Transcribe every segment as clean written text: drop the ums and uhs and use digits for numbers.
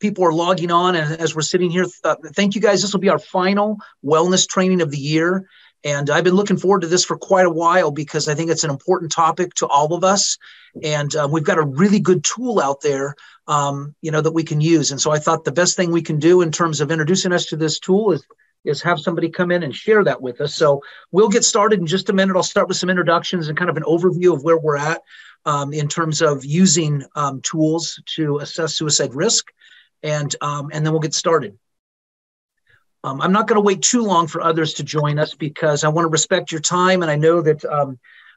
people are logging on and as we're sitting here. Thank you guys. This will be our final wellness training of the year. And I've been looking forward to this for quite a while because I think it's an important topic to all of us. And we've got a really good tool out there, that we can use. And so I thought the best thing we can do in terms of introducing us to this tool is have somebody come in and share that with us. So we'll get started in just a minute. I'll start with some introductions and kind of an overview of where we're at in terms of using tools to assess suicide risk. And then we'll get started. I'm not going to wait too long for others to join us because I want to respect your time. And I know that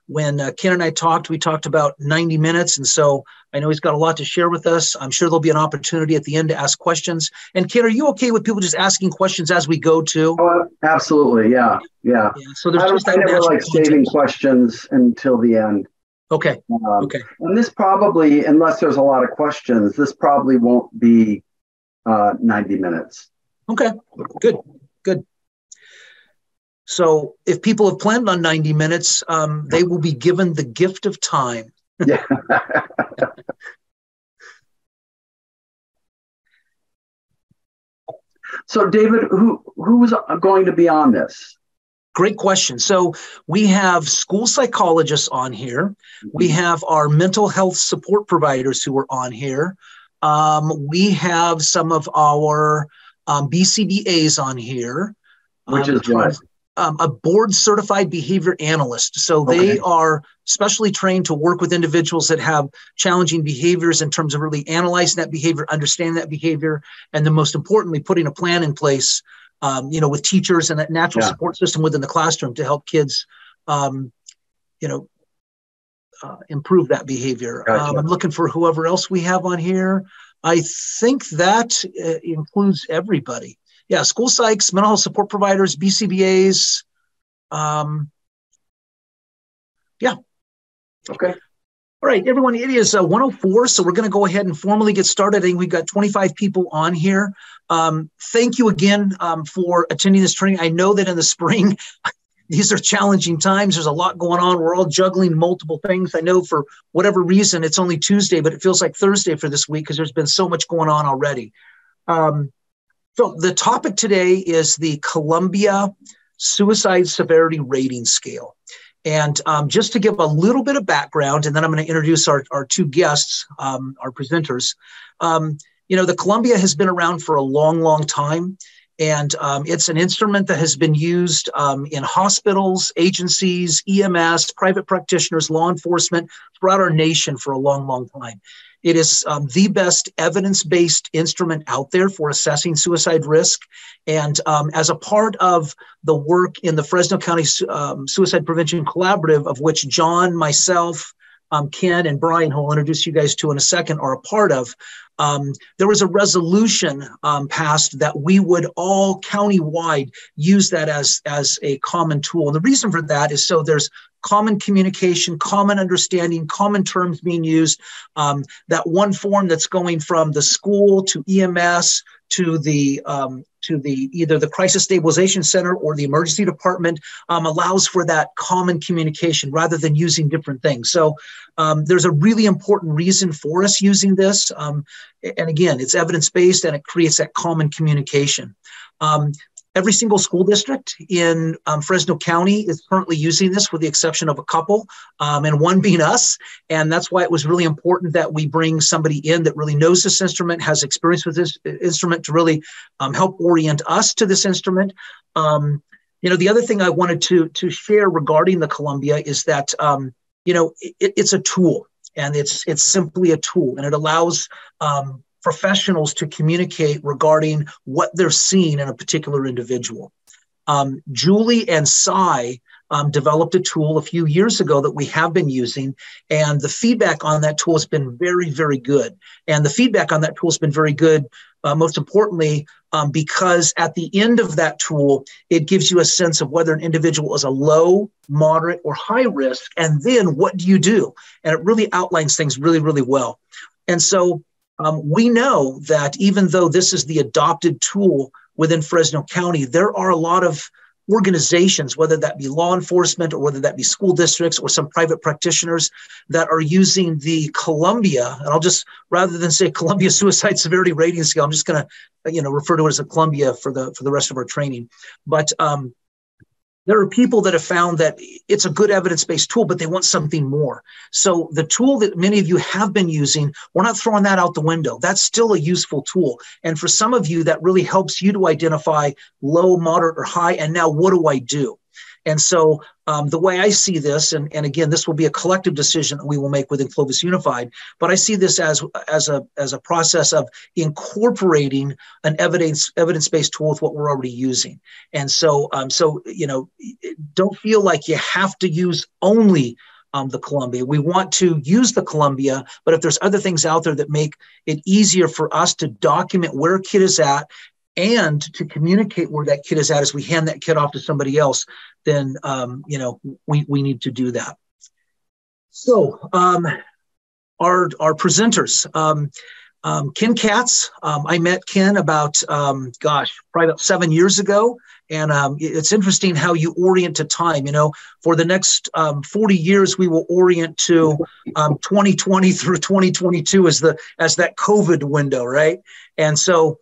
when Ken and I talked, we talked about 90 minutes. And so I know he's got a lot to share with us. I'm sure there'll be an opportunity at the end to ask questions. And Ken, are you okay with people just asking questions as we go too? Oh, absolutely. Yeah. So there's I never like saving questions until the end. Okay. And this probably, unless there's a lot of questions, this probably won't be 90 minutes. Okay, good. So if people have planned on 90 minutes, they will be given the gift of time. Yeah. So David, who's going to be on this? Great question. So we have school psychologists on here. We have our mental health support providers who are on here. We have some of our BCBAs on here. Which is what? A board certified behavior analyst. So they are specially trained to work with individuals that have challenging behaviors in terms of really analyzing that behavior, understanding that behavior, and then most importantly, putting a plan in place, with teachers and that natural support system within the classroom to help kids, improve that behavior. Gotcha. I'm looking for whoever else we have on here. I think that includes everybody. Yeah, school psychs, mental health support providers, BCBAs. Okay. All right, everyone, it is 1:04, so we're going to go ahead and formally get started. I think we've got 25 people on here. Thank you again for attending this training. I know that in the spring, these are challenging times. There's a lot going on. We're all juggling multiple things. I know for whatever reason, it's only Tuesday, but it feels like Thursday for this week because there's been so much going on already. So the topic today is the Columbia Suicide Severity Rating Scale. And just to give a little bit of background, and then I'm going to introduce our two guests, our presenters. The Columbia has been around for a long, long time. And it's an instrument that has been used in hospitals, agencies, EMS, private practitioners, law enforcement throughout our nation for a long, long time. It is the best evidence-based instrument out there for assessing suicide risk. And as a part of the work in the Fresno County Suicide Prevention Collaborative, of which John, myself, Ken, and Brian, who I'll introduce you guys to in a second, are a part of, there was a resolution passed that we would all countywide use that as a common tool. And the reason for that is so there's common communication, common understanding, common terms being used. That one form that's going from the school to EMS to the either the crisis stabilization center or the emergency department allows for that common communication rather than using different things. So there's a really important reason for us using this. And again, it's evidence-based and it creates that common communication. Every single school district in Fresno County is currently using this with the exception of a couple, and one being us. And that's why it was really important that we bring somebody in that really knows this instrument, has experience with this instrument to really help orient us to this instrument. The other thing I wanted to share regarding the Columbia is that, it's a tool, and it's simply a tool, and it allows professionals to communicate regarding what they're seeing in a particular individual. Julie and Cy developed a tool a few years ago that we have been using, and the feedback on that tool has been very, very good. And the feedback on that tool has been very good, most importantly, because at the end of that tool, it gives you a sense of whether an individual is a low, moderate, or high risk, and then what do you do? And it really outlines things really, really well. And so we know that even though this is the adopted tool within Fresno County, there are a lot of organizations, whether that be law enforcement or whether that be school districts or some private practitioners that are using the Columbia, and I'll just, rather than say Columbia Suicide Severity Rating Scale, I'm just going to, refer to it as a Columbia for the rest of our training. But there are people that have found that it's a good evidence-based tool, but they want something more. So the tool that many of you have been using, we're not throwing that out the window. That's still a useful tool. And for some of you, that really helps you to identify low, moderate, or high, and now what do I do? And so the way I see this, and again, this will be a collective decision that we will make within Clovis Unified, but I see this as a process of incorporating an evidence-based tool with what we're already using. And so, don't feel like you have to use only the Columbia. We want to use the Columbia, but if there's other things out there that make it easier for us to document where a kid is at and to communicate where that kid is at as we hand that kid off to somebody else, then, we need to do that. So our presenters, Ken Katz, I met Ken about, probably about 7 years ago. And it's interesting how you orient to time. For the next 40 years, we will orient to 2020 through 2022 as that COVID window, right? And so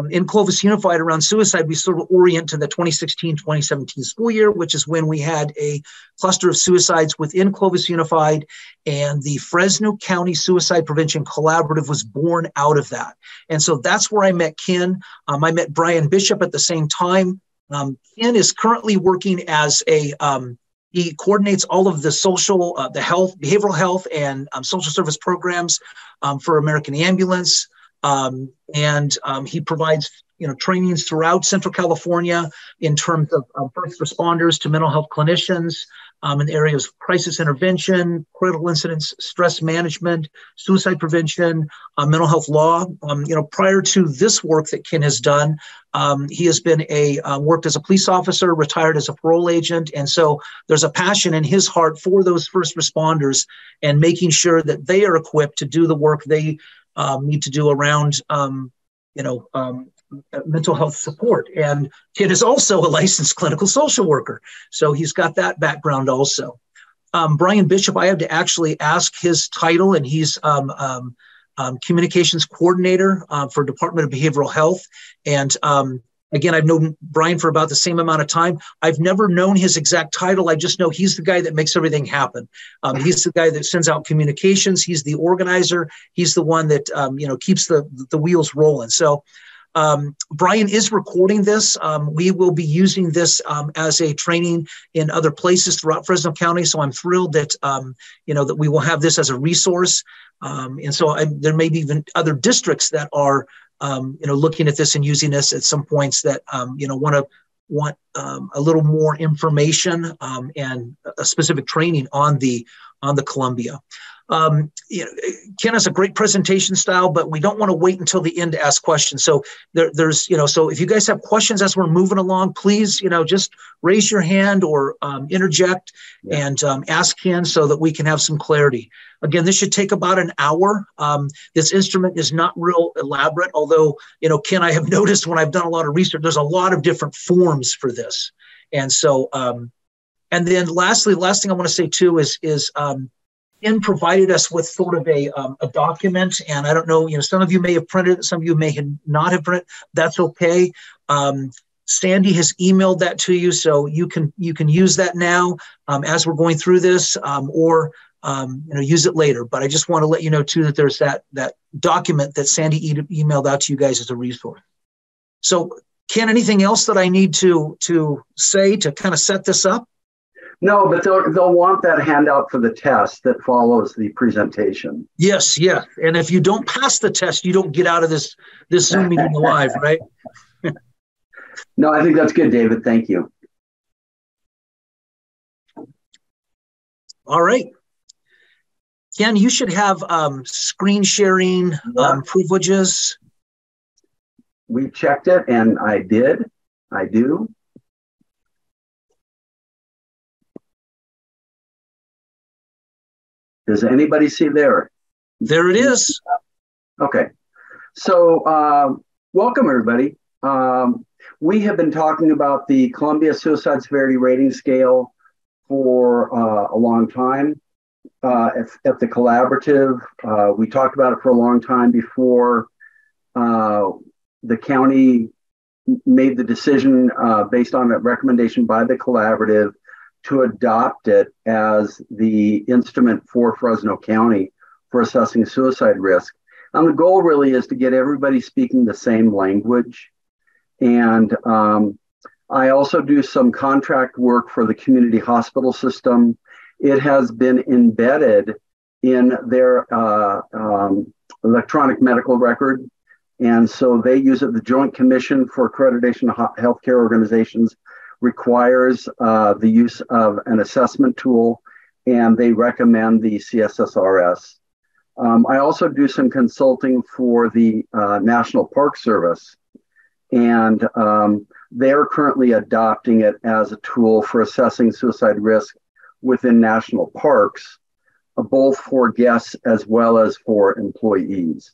in Clovis Unified around suicide, we sort of orient to the 2016-2017 school year, which is when we had a cluster of suicides within Clovis Unified, and the Fresno County Suicide Prevention Collaborative was born out of that. And so that's where I met Ken. I met Brian Bishop at the same time. Ken is currently working as he coordinates all of the social, the health, behavioral health, and social service programs for American Ambulance. And he provides, trainings throughout Central California in terms of first responders to mental health clinicians in areas of crisis intervention, critical incidents, stress management, suicide prevention, mental health law. Prior to this work that Ken has done, he has been worked as a police officer, retired as a parole agent. And so there's a passion in his heart for those first responders and making sure that they are equipped to do the work they need to do around, mental health support. And Ken is also a licensed clinical social worker. So he's got that background also. Brian Bishop, I had to actually ask his title, and he's communications coordinator for Department of Behavioral Health. And again, I've known Brian for about the same amount of time. I've never known his exact title. I just know he's the guy that makes everything happen. He's the guy that sends out communications. He's the organizer. He's the one that, keeps the wheels rolling. So Brian is recording this. We will be using this as a training in other places throughout Fresno County. So I'm thrilled that, that we will have this as a resource. And so there may be even other districts that are looking at this and using this at some points that, want a little more information and a specific training on the Columbia. Ken has a great presentation style, but we don't want to wait until the end to ask questions. So there's, so if you guys have questions as we're moving along, please, just raise your hand or interject and ask Ken so that we can have some clarity. Again, this should take about an hour. This instrument is not real elaborate, although, Ken, I have noticed when I've done a lot of research, there's a lot of different forms for this. And so, and then last thing I want to say too is Ken provided us with sort of a document, and I don't know, some of you may have printed it, some of you may not have printed it. That's okay. Sandy has emailed that to you, so you can use that now as we're going through this, or use it later. But I just want to let you know too that there's that document that Sandy emailed out to you guys as a resource. So, Ken, anything else that I need to say to kind of set this up? No, but they'll want that handout for the test that follows the presentation. Yes, yeah. And if you don't pass the test, you don't get out of this Zoom meeting alive, right? No, I think that's good, David. Thank you. All right. Ken, you should have screen sharing privileges. We checked it, and I did. I do. Does anybody see there? There it is. Okay. So welcome, everybody. We have been talking about the Columbia Suicide Severity Rating Scale for a long time at the collaborative. We talked about it for a long time before the county made the decision based on a recommendation by the collaborative to adopt it as the instrument for Fresno County for assessing suicide risk. And the goal really is to get everybody speaking the same language. And I also do some contract work for the community hospital system. It has been embedded in their electronic medical record. And so they use it. The Joint Commission for Accreditation of Healthcare Organizations requires the use of an assessment tool, and they recommend the CSSRS. I also do some consulting for the National Park Service, and they're currently adopting it as a tool for assessing suicide risk within national parks, both for guests as well as for employees.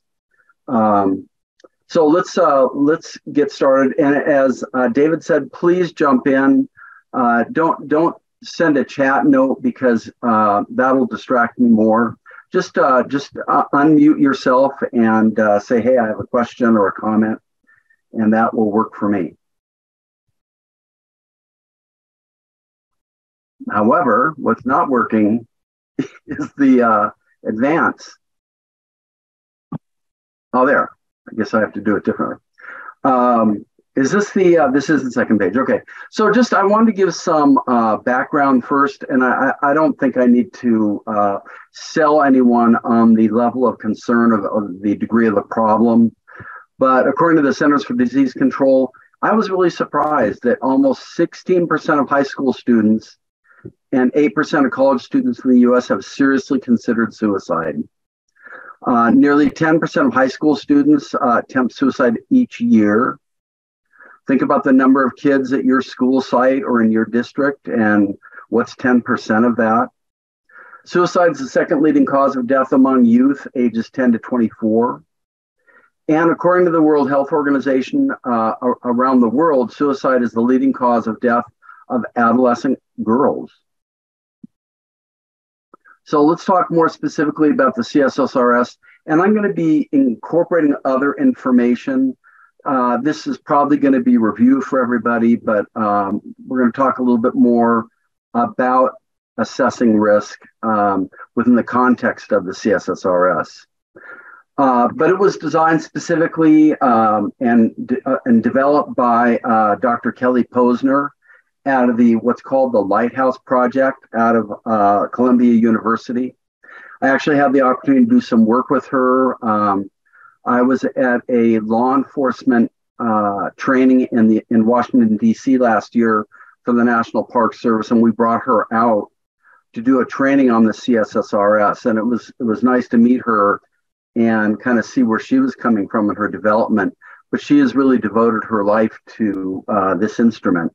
So let's get started. And as David said, please jump in. Don't send a chat note because that'll distract me more. Just unmute yourself and say, hey, I have a question or a comment, and that will work for me. However, what's not working is the advance. Oh, there. I guess I have to do it differently. Is this this is the second page. Okay. So just, I wanted to give some background first, and I don't think I need to sell anyone on the level of concern of the degree of the problem. But according to the Centers for Disease Control, I was really surprised that almost 16% of high school students and 8% of college students in the US have seriously considered suicide. Nearly 10% of high school students attempt suicide each year. Think about the number of kids at your school site or in your district, and what's 10% of that? Suicide is the second leading cause of death among youth ages 10 to 24. And according to the World Health Organization, around the world, suicide is the leading cause of death of adolescent girls. So let's talk more specifically about the CSSRS, and I'm going to be incorporating other information. This is probably going to be review for everybody, but we're going to talk a little bit more about assessing risk within the context of the CSSRS. But it was designed specifically and developed by Dr. Kelly Posner out of what's called the Lighthouse Project out of Columbia University. I actually had the opportunity to do some work with her. I was at a law enforcement training in Washington, D.C. last year for the National Park Service, and we brought her out to do a training on the CSSRS. And it was nice to meet her and kind of see where she was coming from in her development. But she has really devoted her life to this instrument.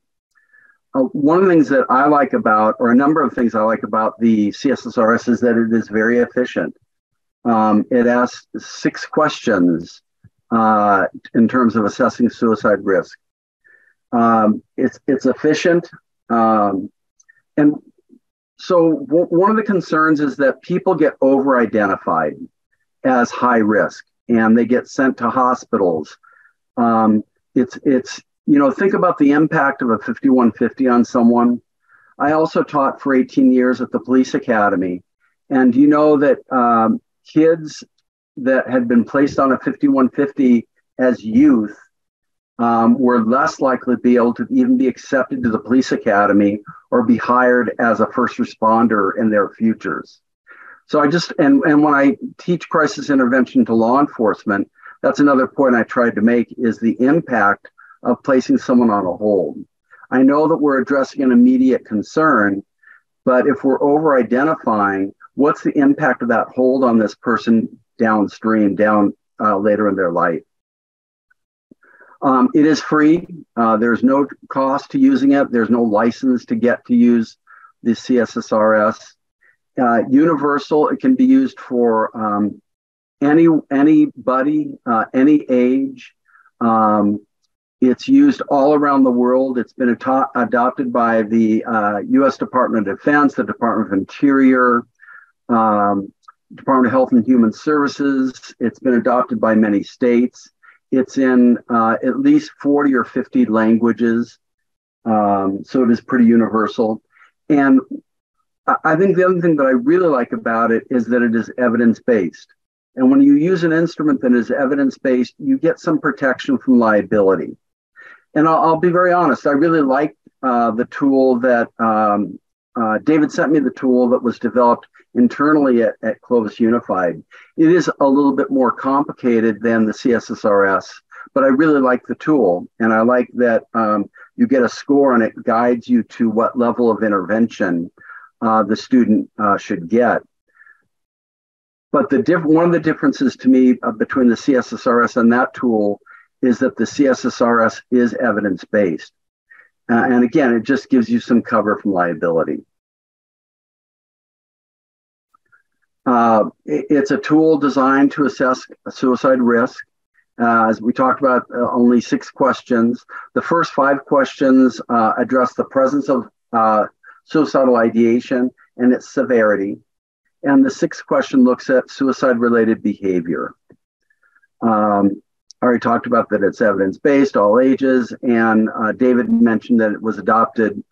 One of the things that I like about, or a number of things I like about the CSSRS, is that it is very efficient. It asks 6 questions in terms of assessing suicide risk. It's efficient. And so one of the concerns is that people get over-identified as high risk, and they get sent to hospitals. Think about the impact of a 5150 on someone. I also taught for 18 years at the police academy. And you know that kids that had been placed on a 5150 as youth were less likely to be able to even be accepted to the police academy or be hired as a first responder in their futures. So and when I teach crisis intervention to law enforcement, that's another point I tried to make, is the impact of placing someone on a hold. I know that we're addressing an immediate concern, but if we're over-identifying, what's the impact of that hold on this person downstream, later in their life? It is free. There's no cost to using it. There's no license to get to use the CSSRS. Universal, it can be used for anybody, any age. It's used all around the world. It's been adopted by the U.S. Department of Defense, the Department of Interior, Department of Health and Human Services. It's been adopted by many states. It's in at least 40 or 50 languages. So it is pretty universal. And I think the other thing that I really like about it is that it is evidence-based. And when you use an instrument that is evidence-based, you get some protection from liability. And I'll be very honest, I really liked the tool that David sent me, the tool that was developed internally at Clovis Unified. It is a little bit more complicated than the CSSRS, but I really like the tool. And I like that you get a score and it guides you to what level of intervention the student should get. But one of the differences to me between the CSSRS and that tool is that the CSSRS is evidence-based. And again, it just gives you some cover from liability. It's a tool designed to assess suicide risk. As we talked about, only 6 questions. The first 5 questions address the presence of suicidal ideation and its severity. And the 6th question looks at suicide-related behavior. I already talked about that it's evidence-based, all ages, and David mentioned that it was adopted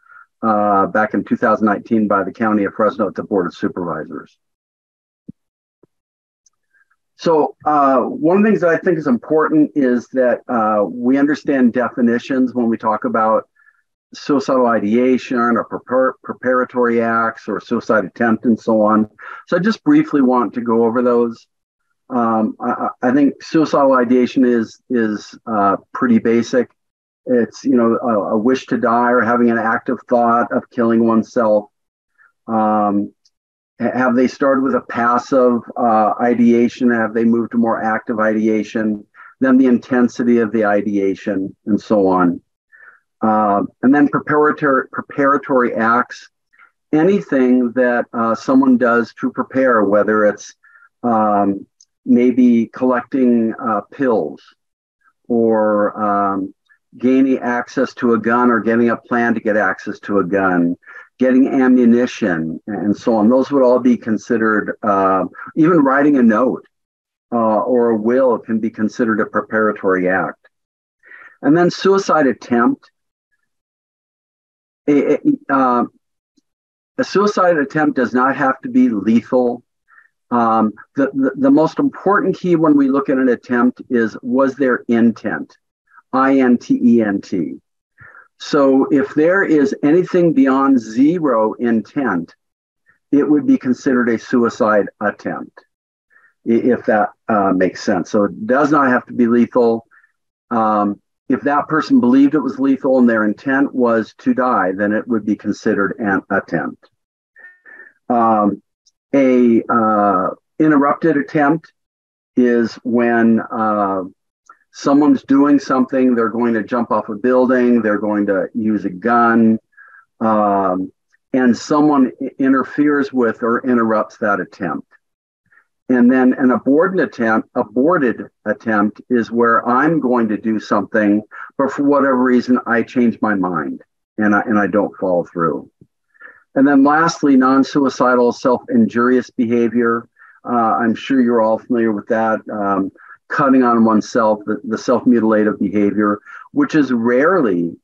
back in 2019 by the County of Fresno at the Board of Supervisors. So one of the things that I think is important is that we understand definitions when we talk about suicidal ideation or preparatory acts or suicide attempt and so on. So I just briefly want to go over those. I think suicidal ideation is pretty basic. It's, a wish to die or having an active thought of killing oneself. Have they started with a passive ideation? Have they moved to more active ideation? Then the intensity of the ideation and so on. And then preparatory acts, anything that someone does to prepare, whether it's maybe collecting pills or gaining access to a gun or getting a plan to get access to a gun, getting ammunition and so on. Those would all be considered, even writing a note or a will can be considered a preparatory act. And then suicide attempt. A suicide attempt does not have to be lethal. The most important key when we look at an attempt is, was there intent? I-N-T-E-N-T. So if there is anything beyond 0 intent, it would be considered a suicide attempt, if that makes sense. So it does not have to be lethal. If that person believed it was lethal and their intent was to die, then it would be considered an attempt. Interrupted attempt is when someone's doing something, they're going to jump off a building, they're going to use a gun, and someone interferes with or interrupts that attempt. And then an aborted attempt is where I'm going to do something, but for whatever reason, I change my mind and I don't follow through. And then lastly, non-suicidal self-injurious behavior. I'm sure you're all familiar with that. Cutting on oneself, the self-mutilative behavior, which is rarely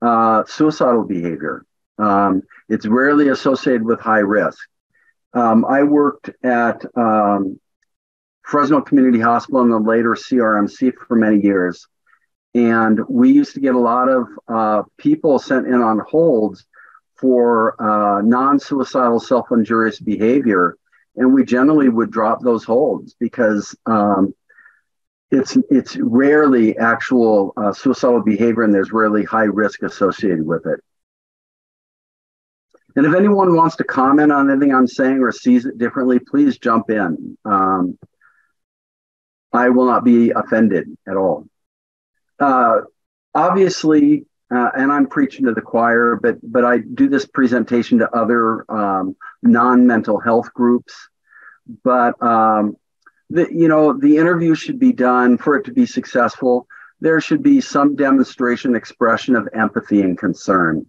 suicidal behavior. It's rarely associated with high risk. I worked at Fresno Community Hospital and then later CRMC for many years. And we used to get a lot of people sent in on holds for non-suicidal self-injurious behavior. And we generally would drop those holds because it's rarely actual suicidal behavior and there's rarely high risk associated with it. And if anyone wants to comment on anything I'm saying or sees it differently, please jump in. I will not be offended at all. Obviously, and I'm preaching to the choir, but I do this presentation to other non-mental health groups. But the interview should be done for it to be successful. there should be some demonstration, expression of empathy and concern.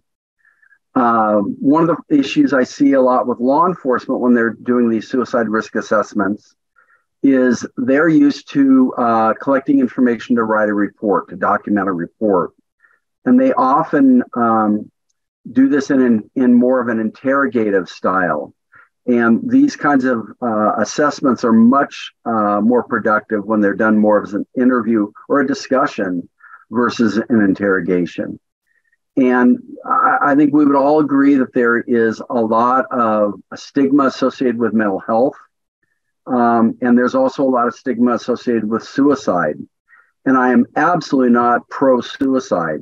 One of the issues I see a lot with law enforcement when they're doing these suicide risk assessments is they're used to collecting information to write a report, to document a report. And they often do this in more of an interrogative style. And these kinds of assessments are much more productive when they're done more as an interview or a discussion versus an interrogation. And I think we would all agree that there is a lot of stigma associated with mental health. And there's also a lot of stigma associated with suicide. And I am absolutely not pro-suicide,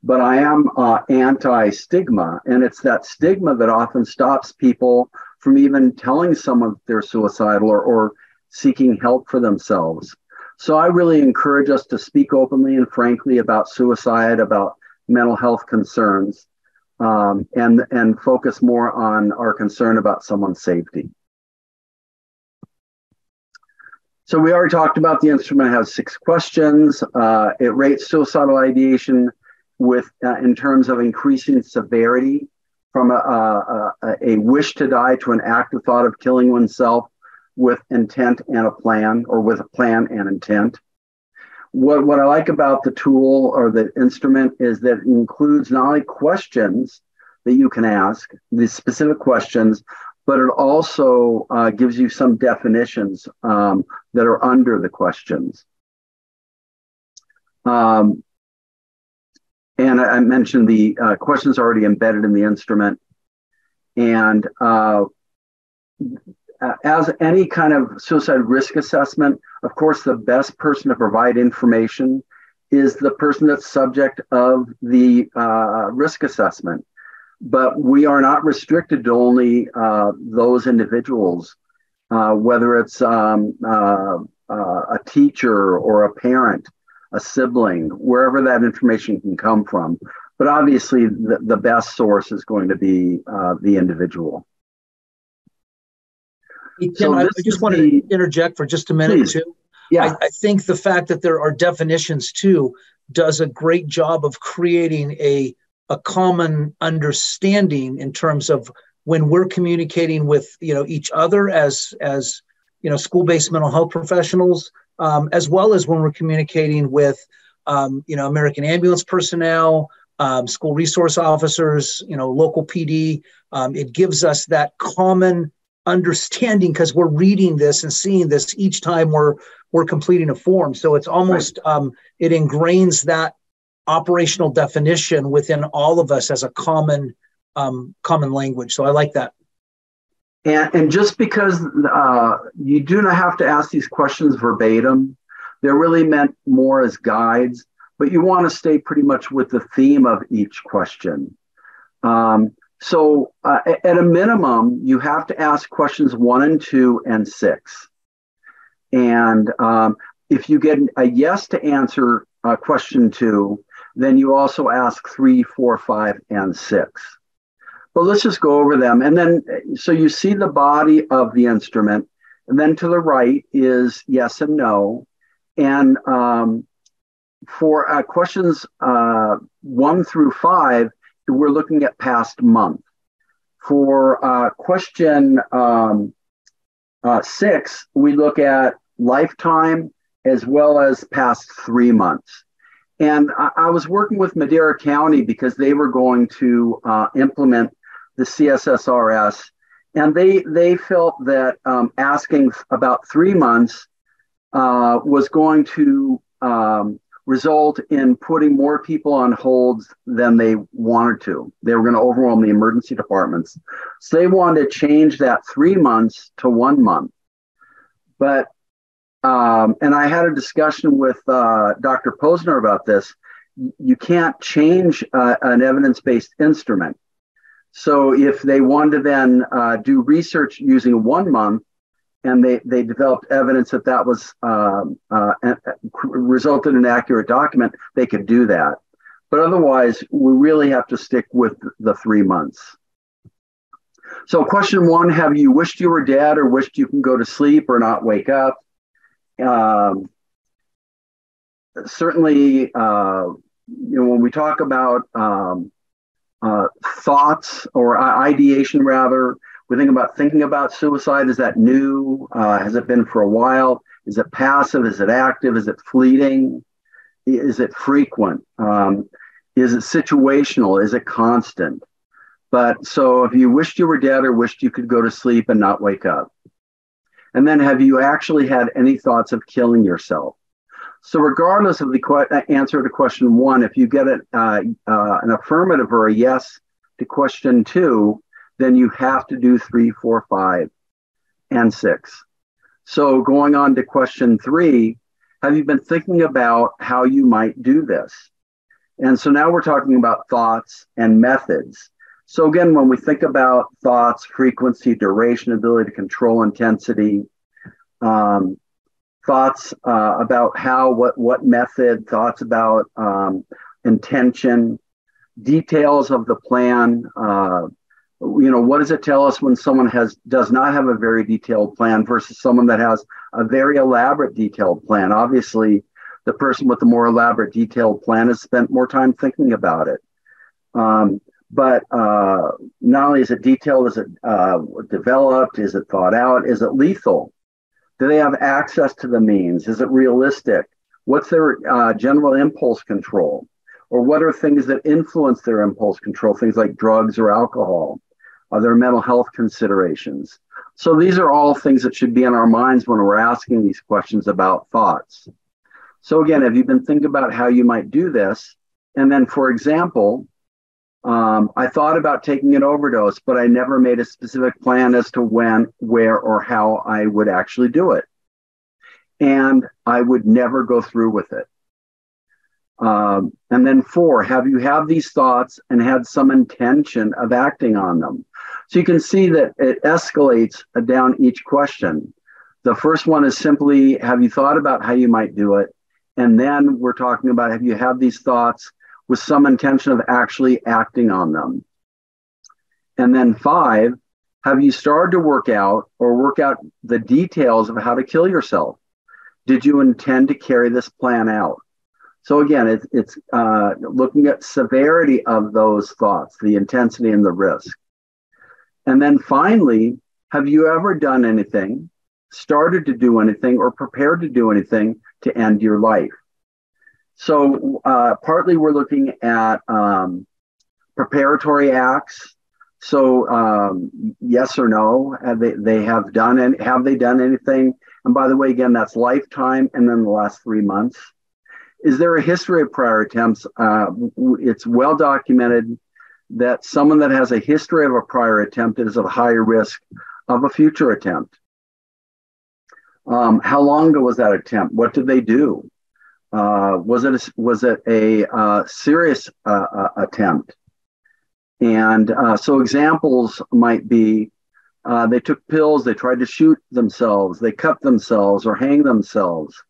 but I am anti-stigma. And it's that stigma that often stops people from even telling someone they're suicidal or seeking help for themselves. So I really encourage us to speak openly and frankly about suicide, about mental health concerns, and focus more on our concern about someone's safety. So we already talked about the instrument has 6 questions. It rates suicidal ideation with in terms of increasing severity from a wish to die to an active thought of killing oneself with intent and a plan, or with a plan and intent. What I like about the tool or the instrument is that it includes not only questions that you can ask, these specific questions, but it also gives you some definitions that are under the questions. And I mentioned the questions already embedded in the instrument. And as any kind of suicide risk assessment, of course, the best person to provide information is the person that's subject of the risk assessment. But we are not restricted to only those individuals, whether it's a teacher or a parent, a sibling, wherever that information can come from. But obviously, the best source is going to be the individual. Hey, Tim, I just wanted to interject for just a minute, too. Yeah. I think the fact that there are definitions, too, does a great job of creating a common understanding in terms of when we're communicating with each other as school-based mental health professionals, as well as when we're communicating with American Ambulance personnel, school resource officers, local PD. It gives us that common understanding because we're reading this and seeing this each time we're completing a form. So it's almost it ingrains that operational definition within all of us as a common language. So I like that. And just because you do not have to ask these questions verbatim, they're really meant more as guides, but you want to stay pretty much with the theme of each question. So at a minimum, you have to ask questions 1 and 2 and 6. And if you get a yes to answer question 2, then you also ask 3, 4, 5, and 6. But let's just go over them. And then, so you see the body of the instrument, and then to the right is yes and no. And for questions 1 through 5, we're looking at past month. For question 6, we look at lifetime as well as past 3 months. And I was working with Madera County because they were going to implement the CSSRS, and they felt that asking about 3 months was going to result in putting more people on holds than they wanted to. They were going to overwhelm the emergency departments. So they wanted to change that 3 months to 1 month. But, and I had a discussion with Dr. Posner about this. You can't change an evidence-based instrument. So if they wanted to then do research using 1 month, and they developed evidence that was resulted in an accurate document, they could do that. But otherwise, we really have to stick with the 3 months. So question 1, have you wished you were dead or wished you can go to sleep or not wake up? certainly, when we talk about thoughts or ideation, rather, we think about suicide. Is that new? Has it been for a while? Is it passive? Is it active? Is it fleeting? Is it frequent? Is it situational? Is it constant? But so if you wished you were dead or wished you could go to sleep and not wake up. And then have you actually had any thoughts of killing yourself? So regardless of the answer to question 1, if you get an affirmative or a yes to question 2, then you have to do 3, 4, 5, and 6. So going on to question 3, have you been thinking about how you might do this? And so now we're talking about thoughts and methods. So again, when we think about thoughts, frequency, duration, ability to control intensity, thoughts about how, what method, thoughts about intention, details of the plan. What does it tell us when someone does not have a very detailed plan versus someone that has a very elaborate detailed plan? Obviously, the person with the more elaborate detailed plan has spent more time thinking about it. But not only is it detailed, is it developed? Is it thought out? Is it lethal? Do they have access to the means? Is it realistic? What's their general impulse control? Or what are things that influence their impulse control? Things like drugs or alcohol. Are there mental health considerations? So these are all things that should be in our minds when we're asking these questions about thoughts. So again, have you been thinking about how you might do this? And then, for example, I thought about taking an overdose, but I never made a specific plan as to when, where, or how I would actually do it. And I would never go through with it. And then 4, have you had these thoughts and had some intention of acting on them? So you can see that it escalates down each question. The first one is simply, have you thought about how you might do it? And then we're talking about, have you had these thoughts with some intention of actually acting on them? And then 5, have you started to work out the details of how to kill yourself? Did you intend to carry this plan out? So again, it's looking at severity of those thoughts, the intensity and the risk. And then finally, have you ever done anything, started to do anything, or prepared to do anything to end your life? So partly we're looking at preparatory acts. So yes or no, have they done anything? And by the way, again, that's lifetime and then the last 3 months. Is there a history of prior attempts? It's well documented that someone that has a history of a prior attempt is at higher risk of a future attempt. How long ago was that attempt? What did they do? Was it a serious attempt? And so examples might be they took pills, they tried to shoot themselves, they cut themselves or hang themselves,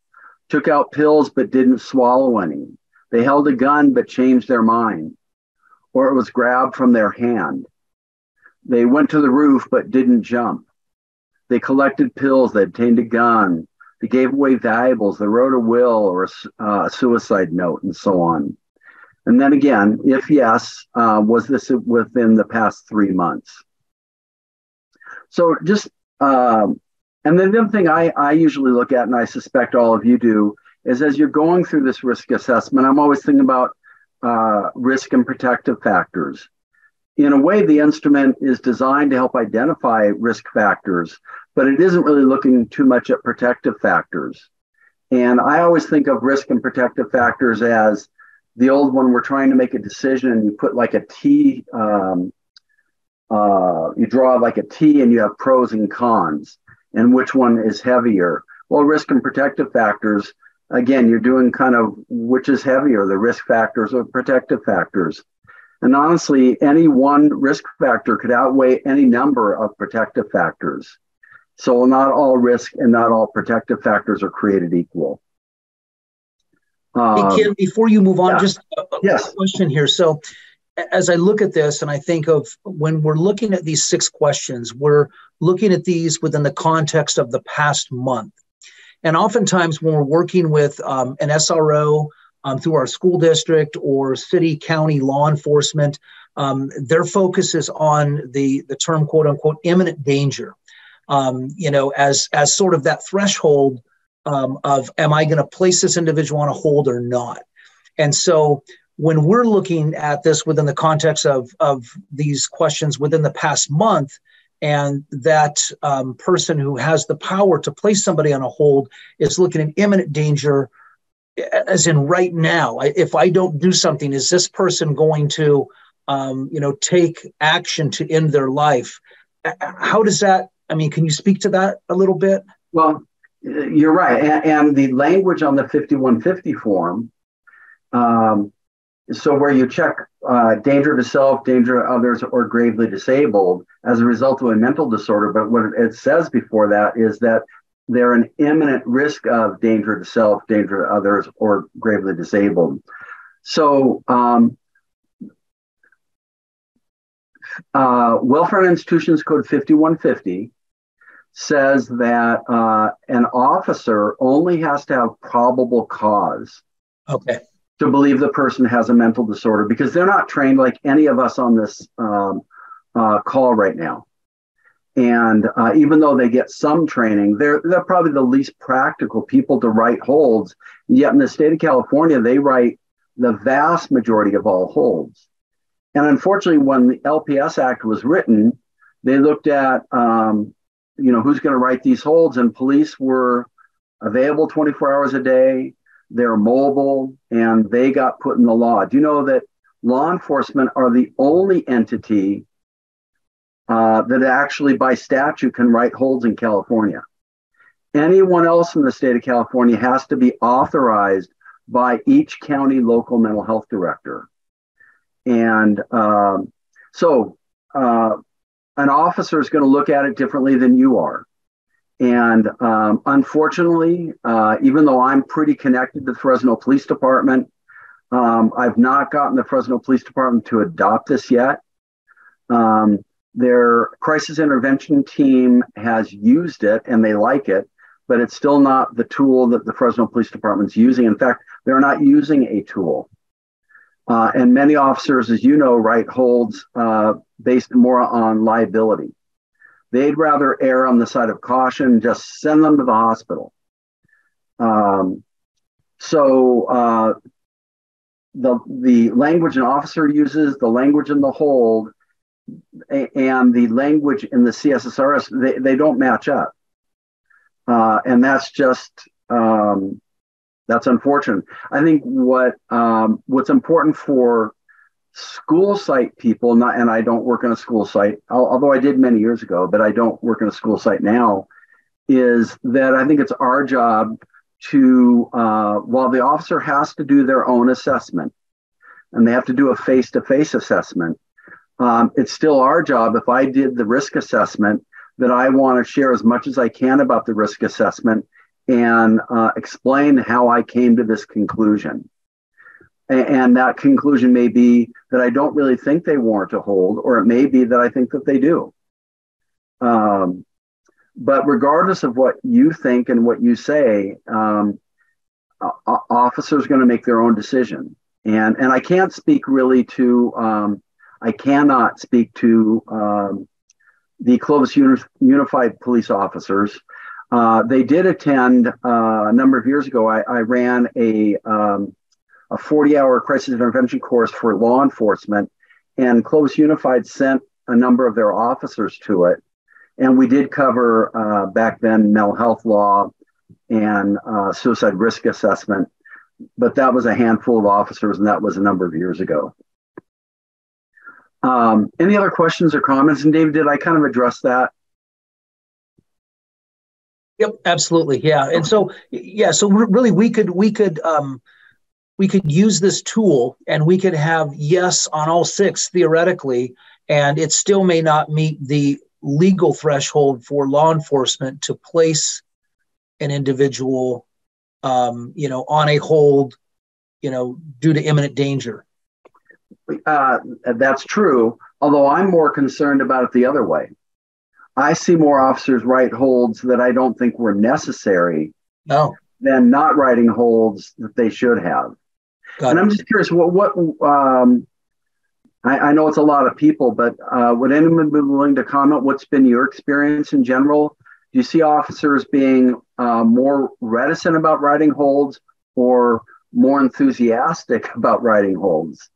took out pills but didn't swallow any. They held a gun but changed their mind, or it was grabbed from their hand. They went to the roof but didn't jump. They collected pills, they obtained a gun, they gave away valuables, they wrote a will or a suicide note, and so on. And then again, if yes, was this within the past 3 months? So just, and then the other thing I usually look at, and I suspect all of you do, is as you're going through this risk assessment, I'm always thinking about risk and protective factors. In a way, the instrument is designed to help identify risk factors, but it isn't really looking too much at protective factors. And I always think of risk and protective factors as the old one, we're trying to make a decision and you put like a T, you draw like a T and you have pros and cons, and which one is heavier? Well, risk and protective factors, again, you're doing kind of which is heavier, the risk factors or protective factors. And honestly, any one risk factor could outweigh any number of protective factors. So not all risk and not all protective factors are created equal. Hey, Ken, before you move on, yeah. just a question here. So as I look at this and I think of when we're looking at these 6 questions, we're looking at these within the context of the past month. And oftentimes when we're working with an SRO through our school district or city, county law enforcement, their focus is on the term quote unquote imminent danger, as sort of that threshold of am I going to place this individual on a hold or not? And so when we're looking at this within the context of these questions within the past month, and that person who has the power to place somebody on a hold is looking at imminent danger, as in right now, if I don't do something, is this person going to, take action to end their life? How does that, can you speak to that a little bit? Well, you're right. And the language on the 5150 form, so where you check danger to self, danger to others, or gravely disabled as a result of a mental disorder, but what it says before that is that they're an imminent risk of danger to self, danger to others, or gravely disabled. So Welfare and Institutions Code 5150 says that an officer only has to have probable cause to believe the person has a mental disorder, because they're not trained like any of us on this call right now. And even though they get some training, they're probably the least practical people to write holds. Yet in the state of California, they write the vast majority of all holds. And unfortunately, when the LPS Act was written, they looked at who's going to write these holds, and police were available 24 hours a day. They're mobile, and they got put in the law. Do you know that law enforcement are the only entity that actually by statute can write holds in California? Anyone else in the state of California has to be authorized by each county local mental health director. And so an officer is going to look at it differently than you are. And unfortunately, even though I'm pretty connected to the Fresno Police Department, I've not gotten the Fresno Police Department to adopt this yet. Their crisis intervention team has used it and they like it, but it's still not the tool that the Fresno Police Department's using. In fact, they're not using a tool. And many officers, as you know, write holds based more on liability. They'd rather err on the side of caution, just send them to the hospital. So the language an officer uses, the language in the hold, and the language in the CSSRS, they don't match up. And that's just, that's unfortunate. I think what's important for school site people, and I don't work in a school site, although I did many years ago, but I don't work in a school site now, is that I think it's our job to, while the officer has to do their own assessment, and they have to do a face-to-face assessment, it's still our job, if I did the risk assessment, that I want to share as much as I can about the risk assessment and explain how I came to this conclusion. And that conclusion may be that I don't really think they warrant a hold, or it may be that I think that they do. But regardless of what you think and what you say, officers are going to make their own decision. And I can't speak really to, I cannot speak to the Clovis Unified Police officers. They did attend a number of years ago. I ran a 40-hour crisis intervention course for law enforcement, and Clovis Unified sent a number of their officers to it. And we did cover back then mental health law and suicide risk assessment, but that was a handful of officers, and that was a number of years ago. Any other questions or comments? And David, did I kind of address that? Yep, absolutely. Yeah. And so, so really we could use this tool, and we could have yes on all six theoretically, and it still may not meet the legal threshold for law enforcement to place an individual, on a hold, due to imminent danger. That's true. Although I'm more concerned about it the other way. I see more officers write holds that I don't think were necessary No. than not writing holds that they should have. Got And it. I'm just curious, I know it's a lot of people, but would anyone be willing to comment? What's been your experience in general? Do you see officers being more reticent about writing holds or more enthusiastic about writing holds?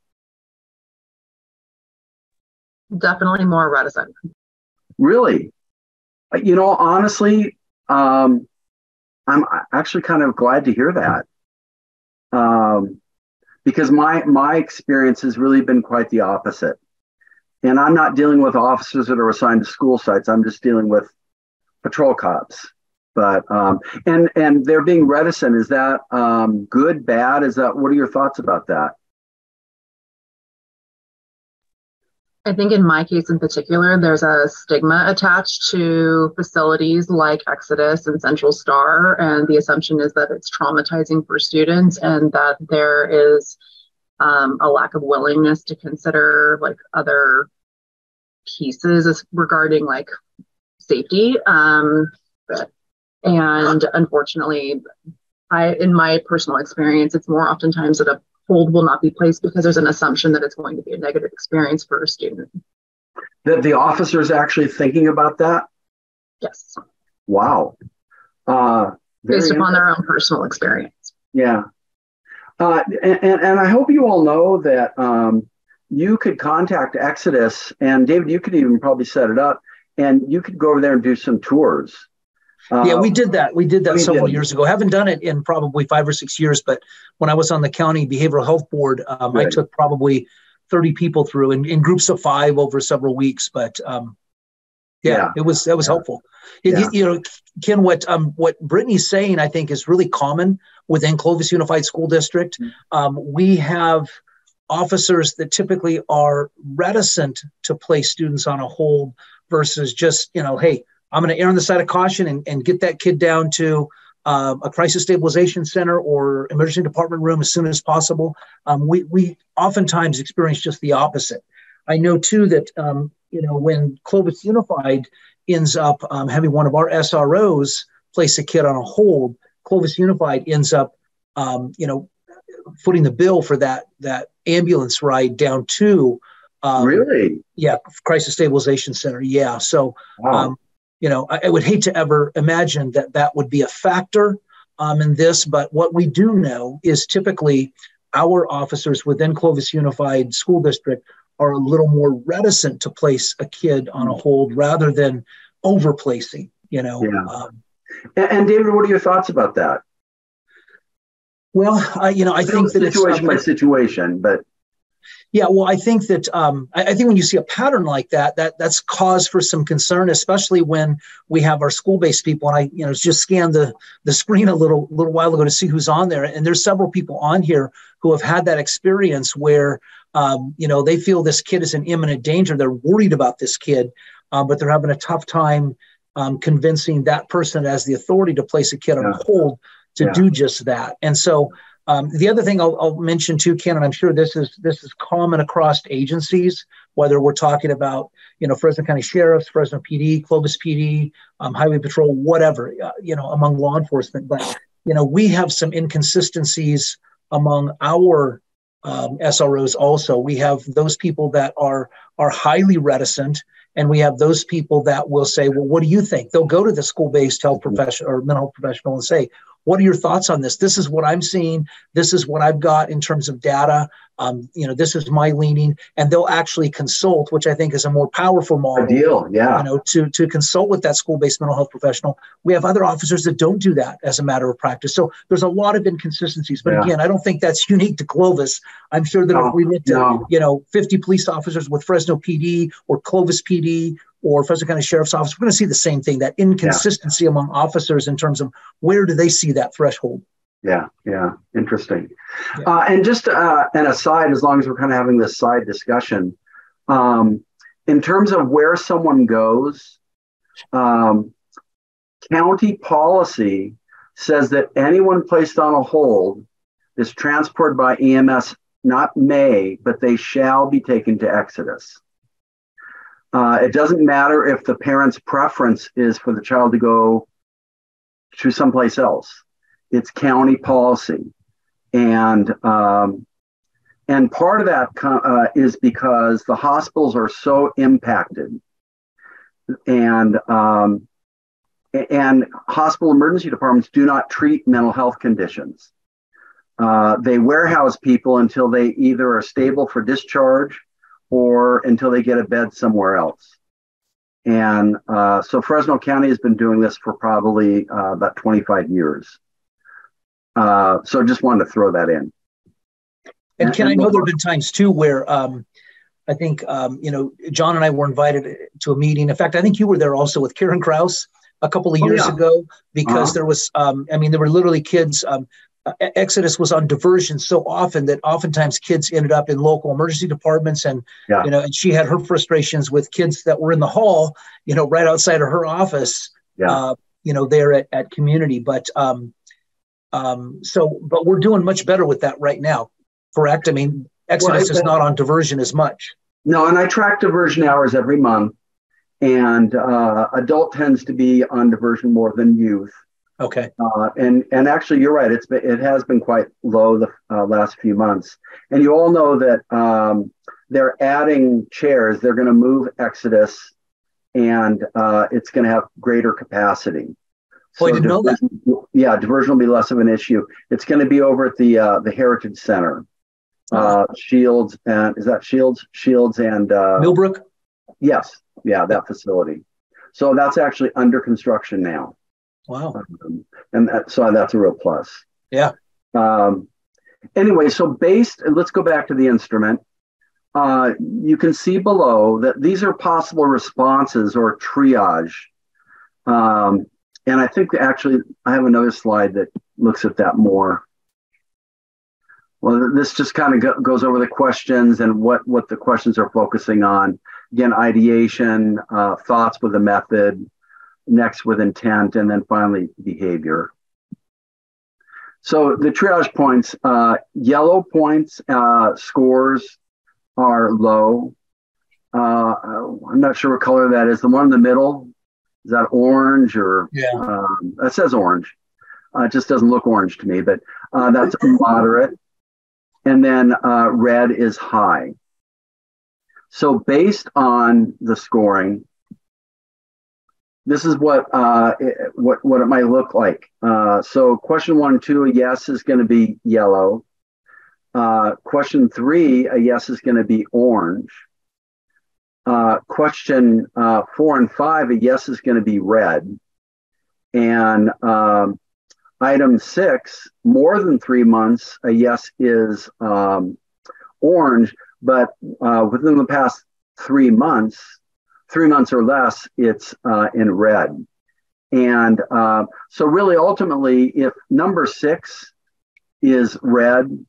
Definitely more reticent. Really? Honestly, I'm actually kind of glad to hear that. Because my experience has really been quite the opposite. And I'm not dealing with officers that are assigned to school sites. I'm just dealing with patrol cops. But and they're being reticent. Is that good, bad? What are your thoughts about that? I think in my case in particular, there's a stigma attached to facilities like Exodus and Central Star. And the assumption is that it's traumatizing for students and that there is a lack of willingness to consider like other pieces regarding like safety. And unfortunately, in my personal experience, it's more oftentimes that a hold will not be placed because there's an assumption that it's going to be a negative experience for a student. That the officer's actually thinking about that? Yes. Wow. Based upon their own personal experience. Yeah. And I hope you all know that you could contact Exodus, and David, you could even probably set it up, and you could go over there and do some tours. Yeah, we did that. We did that several years ago. Haven't done it in probably 5 or 6 years, but when I was on the county behavioral health board, I took probably 30 people through in groups of 5 over several weeks. But it was helpful. Ken, what Brittany's saying, I think, is really common within Clovis Unified School District. We have officers that typically are reticent to place students on a hold versus just, hey, I'm going to err on the side of caution and get that kid down to a crisis stabilization center or emergency department room as soon as possible. We oftentimes experience just the opposite. I know too that when Clovis Unified ends up having one of our SROs place a kid on a hold, Clovis Unified ends up footing the bill for that ambulance ride down to really? Yeah, crisis stabilization center. Yeah, so. Wow. I would hate to ever imagine that would be a factor in this, but what we do know is typically our officers within Clovis Unified School District are a little more reticent to place a kid on a hold rather than overplacing, Yeah. And David, what are your thoughts about that? Well, I think that it's situation by situation, but. Yeah, well, I think that I think when you see a pattern like that, that's cause for some concern, especially when we have our school-based people. And I, just scanned the screen a little while ago to see who's on there, and there's several people on here who have had that experience where they feel this kid is in imminent danger. They're worried about this kid, but they're having a tough time convincing that person as the authority to place a kid on hold to do just that. And so. The other thing I'll mention too, Ken, and I'm sure this is common across agencies, whether we're talking about, Fresno County Sheriffs, Fresno PD, Clovis PD, Highway Patrol, whatever, among law enforcement. But, we have some inconsistencies among our SROs also. We have those people that are highly reticent, and we have those people that will say, well, what do you think? They'll go to the school-based health professional or mental health professional and say, what are your thoughts on this? This is what I'm seeing. This is what I've got in terms of data. This is my leaning, and they'll actually consult, which I think is a more powerful model. Ideal, yeah. To consult with that school-based mental health professional. We have other officers that don't do that as a matter of practice. So there's a lot of inconsistencies. But again, I don't think that's unique to Clovis. I'm sure that if we looked at 50 police officers with Fresno PD or Clovis PD or Fresno County Sheriff's Office, we're going to see the same thing, that inconsistency among officers in terms of where do they see that threshold. Yeah, interesting. Yeah. And just an aside, as long as we're kind of having this side discussion, in terms of where someone goes, county policy says that anyone placed on a hold is transported by EMS, not may, but they shall be taken to Exodus. It doesn't matter if the parent's preference is for the child to go to someplace else. It's county policy, and part of that is because the hospitals are so impacted, and hospital emergency departments do not treat mental health conditions. They warehouse people until they either are stable for discharge or until they get a bed somewhere else. And so Fresno County has been doing this for probably about 25 years. So just wanted to throw that in. And Ken, I know there have been times too where I think, John and I were invited to a meeting. In fact, I think you were there also with Karen Kraus a couple of years ago, because there was, there were literally kids. Exodus was on diversion so often that oftentimes kids ended up in local emergency departments, and and she had her frustrations with kids that were in the hall, right outside of her office, there at community. But but we're doing much better with that right now, correct? I mean, Exodus is not on diversion as much. No, and I track diversion hours every month, and adult tends to be on diversion more than youth. Okay. And actually, you're right. It has been quite low the last few months. And you all know that they're adding chairs. They're going to move Exodus, and it's going to have greater capacity. So I didn't know that. Yeah, diversion will be less of an issue. It's going to be over at the Heritage Center, Shields, and is that Shields? Shields and Millbrook. Yes, yeah, that facility. So that's actually under construction now. Wow. So that's a real plus. Yeah. Anyway, so let's go back to the instrument. You can see below that these are possible responses or triage. And I think actually I have another slide that looks at that more. Well, this just kind of goes over the questions and what the questions are focusing on. Again, ideation, thoughts with a method, next with intent, and then finally behavior. So the triage points, yellow points, scores are low. I'm not sure what color that is. The one in the middle, is that orange or? Yeah. That says orange. It just doesn't look orange to me, but that's moderate. And then red is high. So based on the scoring, this is what it might look like. So question 1 and 2, a yes is going to be yellow. Question 3, a yes is going to be orange. Question 4 and 5, a yes is going to be red. And item 6, more than 3 months, a yes is orange, but within the past 3 months or less, it's in red. And so really, ultimately, if number 6 is red,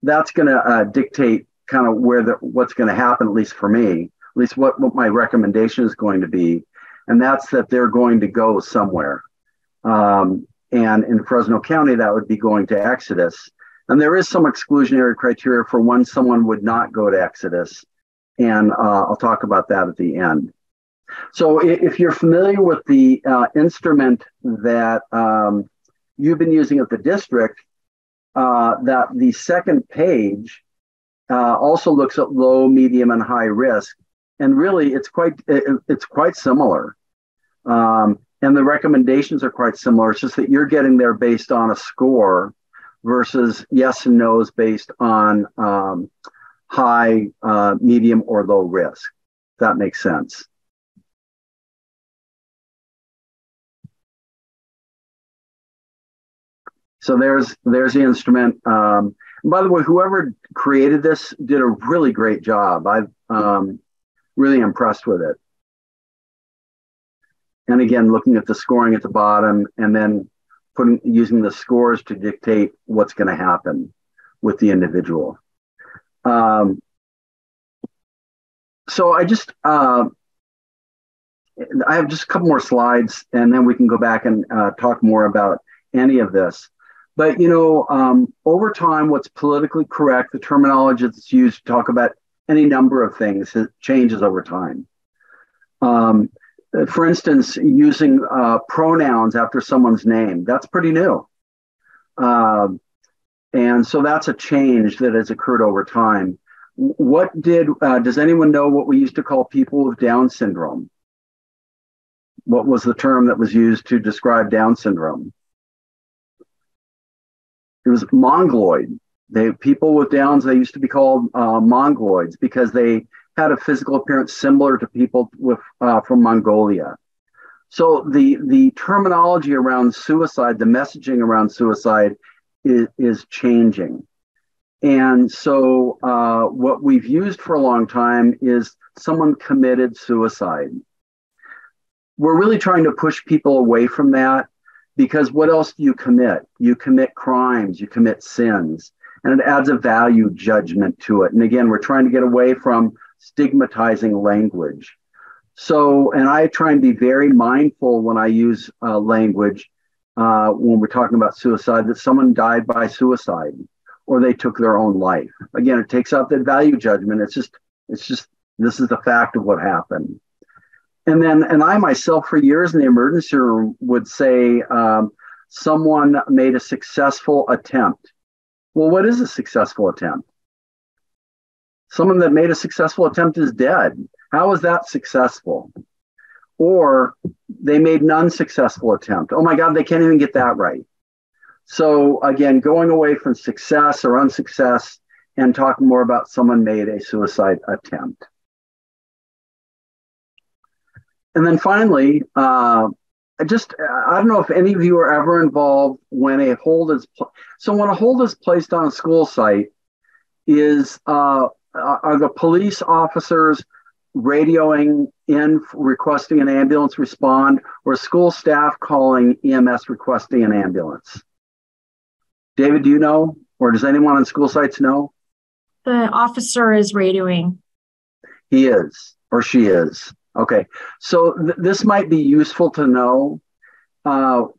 that's going to dictate kind of what's going to happen, at least for me, at least what my recommendation is going to be. And that's that they're going to go somewhere. And in Fresno County, that would be going to Exodus. And there is some exclusionary criteria for when someone would not go to Exodus. And I'll talk about that at the end. So if you're familiar with the instrument that you've been using at the district, that the second page also looks at low, medium, and high risk. And really, it's quite similar. And the recommendations are quite similar. It's just that you're getting there based on a score versus yes and no's based on high, medium, or low risk. If that makes sense. So there's the instrument. And by the way, whoever created this did a really great job. I'm really impressed with it. And again, looking at the scoring at the bottom and then using the scores to dictate what's going to happen with the individual. So I have just a couple more slides, and then we can go back and talk more about any of this. But, over time, what's politically correct, the terminology that's used to talk about any number of things, it changes over time. For instance, using pronouns after someone's name, that's pretty new. Um, and so that's a change that has occurred over time. Does anyone know what we used to call people with Down syndrome? What was the term that was used to describe Down syndrome? It was mongoloid. People with Downs, they used to be called mongoloids because they had a physical appearance similar to people from Mongolia. So the terminology around suicide, the messaging around suicide is changing. And so what we've used for a long time is someone committed suicide. We're really trying to push people away from that, because what else do you commit? You commit crimes, you commit sins, and it adds a value judgment to it. And again, we're trying to get away from stigmatizing language. So, and I try and be very mindful when I use language when we're talking about suicide, that someone died by suicide or they took their own life. Again, it takes out that value judgment. It's just, this is the fact of what happened. And I myself, for years in the emergency room, would say someone made a successful attempt. Well, what is a successful attempt? Someone that made a successful attempt is dead. How is that successful? Or they made an unsuccessful attempt. Oh my God, they can't even get that right. So again, going away from success or unsuccess and talking more about someone made a suicide attempt. And then finally, I don't know if any of you are ever involved when a hold is, when a hold is placed on a school site, are the police officers radioing in requesting an ambulance respond, or school staff calling EMS requesting an ambulance? David, do you know, or does anyone on school sites know? The officer is radioing. He is, or she is. Okay, so this might be useful to know. To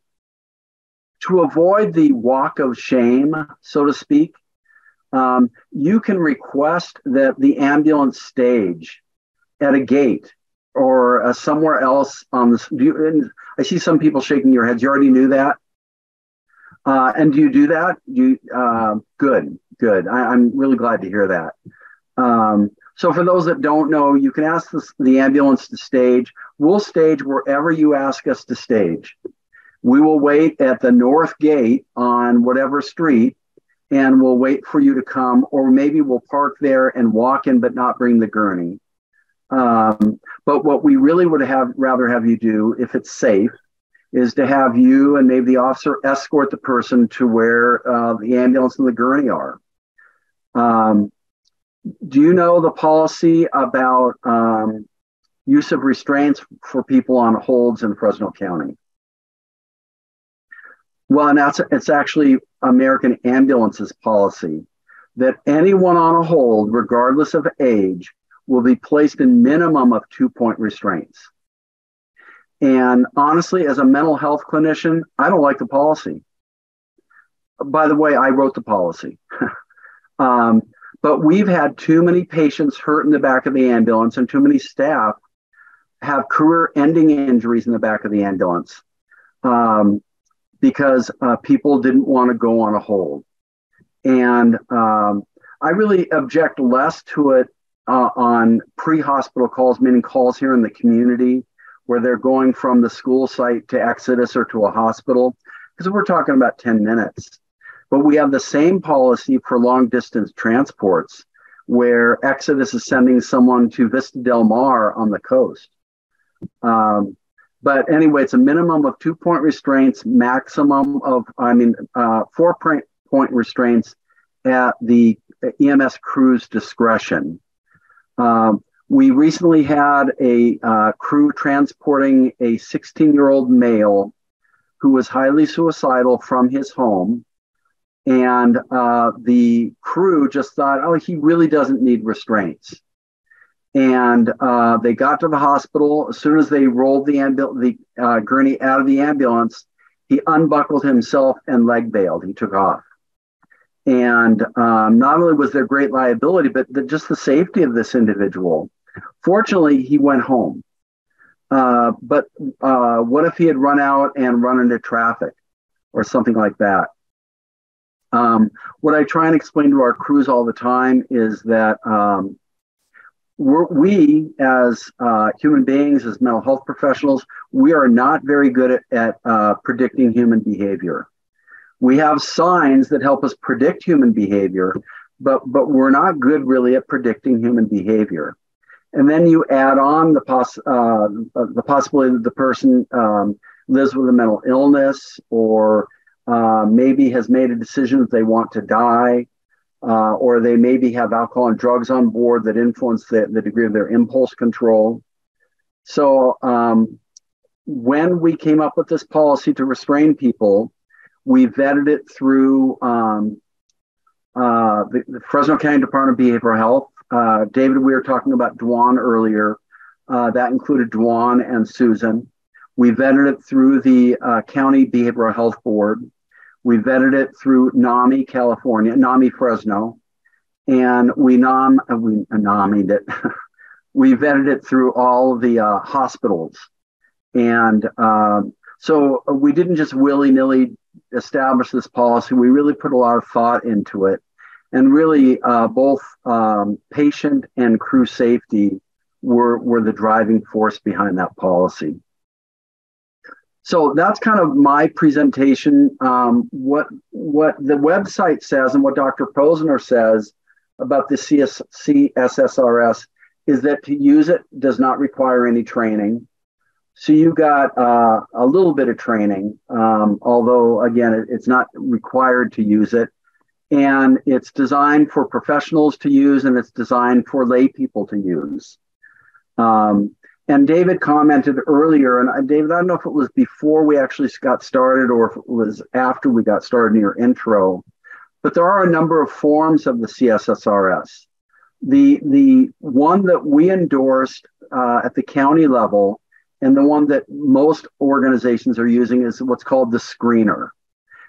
avoid the walk of shame, so to speak, you can request that the ambulance stage at a gate or somewhere else on this. I see some people shaking your heads. You already knew that? And do you do that? Good. I'm really glad to hear that. So for those that don't know, you can ask the ambulance to stage. We'll stage wherever you ask us to stage. We will wait at the north gate on whatever street, and we'll wait for you to come, or maybe we'll park there and walk in, but not bring the gurney. But what we really would rather have you do, if it's safe, is to have you and maybe the officer escort the person to where the ambulance and the gurney are. Do you know the policy about use of restraints for people on holds in Fresno County? Well, and it's actually American Ambulance's policy that anyone on a hold, regardless of age, will be placed in minimum of 2-point restraints. And honestly, as a mental health clinician, I don't like the policy. By the way, I wrote the policy. But we've had too many patients hurt in the back of the ambulance, and too many staff have career-ending injuries in the back of the ambulance because people didn't want to go on a hold. And I really object less to it on pre-hospital calls, meaning calls here in the community where they're going from the school site to Exodus or to a hospital, because we're talking about 10 minutes. But we have the same policy for long distance transports where Exodus is sending someone to Vista Del Mar on the coast. But anyway, it's a minimum of 2-point restraints, maximum of, 4-point restraints at the EMS crew's discretion. We recently had a crew transporting a 16-year-old male who was highly suicidal from his home. And the crew just thought, oh, he really doesn't need restraints. And they got to the hospital. As soon as they rolled the gurney out of the ambulance, he unbuckled himself and leg bailed. He took off. And not only was there great liability, but just the safety of this individual. Fortunately, he went home. But what if he had run out and run into traffic or something like that? What I try and explain to our crews all the time is that we as human beings, as mental health professionals, we are not very good at predicting human behavior. We have signs that help us predict human behavior, but we're not good really at predicting human behavior. And then you add on the possibility that the person lives with a mental illness, or maybe has made a decision that they want to die, or they maybe have alcohol and drugs on board that influence the degree of their impulse control. So when we came up with this policy to restrain people, we vetted it through the Fresno County Department of Behavioral Health. David, we were talking about Dwan earlier. That included Dwan and Susan. We vetted it through the County Behavioral Health Board. We vetted it through NAMI California, NAMI Fresno, and we NAMI'd it. We vetted it through all the hospitals. And so we didn't just willy-nilly establish this policy. We really put a lot of thought into it. And really both patient and crew safety were the driving force behind that policy. So that's kind of my presentation. What the website says and what Dr. Posner says about the CSSRS is that to use it does not require any training. So you got a little bit of training, although again, it's not required to use it. And it's designed for professionals to use, and it's designed for lay people to use. And David commented earlier, and David, I don't know if it was before we actually got started or if it was after we got started in your intro, but there are a number of forms of the CSSRS. The one that we endorsed at the county level, and the one that most organizations are using, is what's called the screener.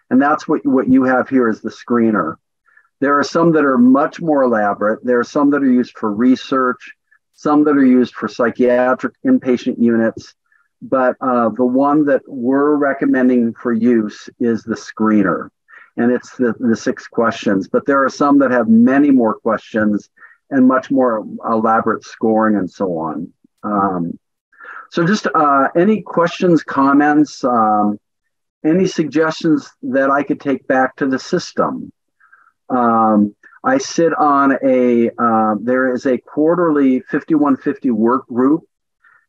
And that's what you have here is the screener. There are some that are much more elaborate. There are some that are used for research, some that are used for psychiatric inpatient units. But the one that we're recommending for use is the screener. And it's the 6 questions. But there are some that have many more questions and much more elaborate scoring and so on. So just any questions, comments, any suggestions that I could take back to the system? I sit on there is a quarterly 5150 work group.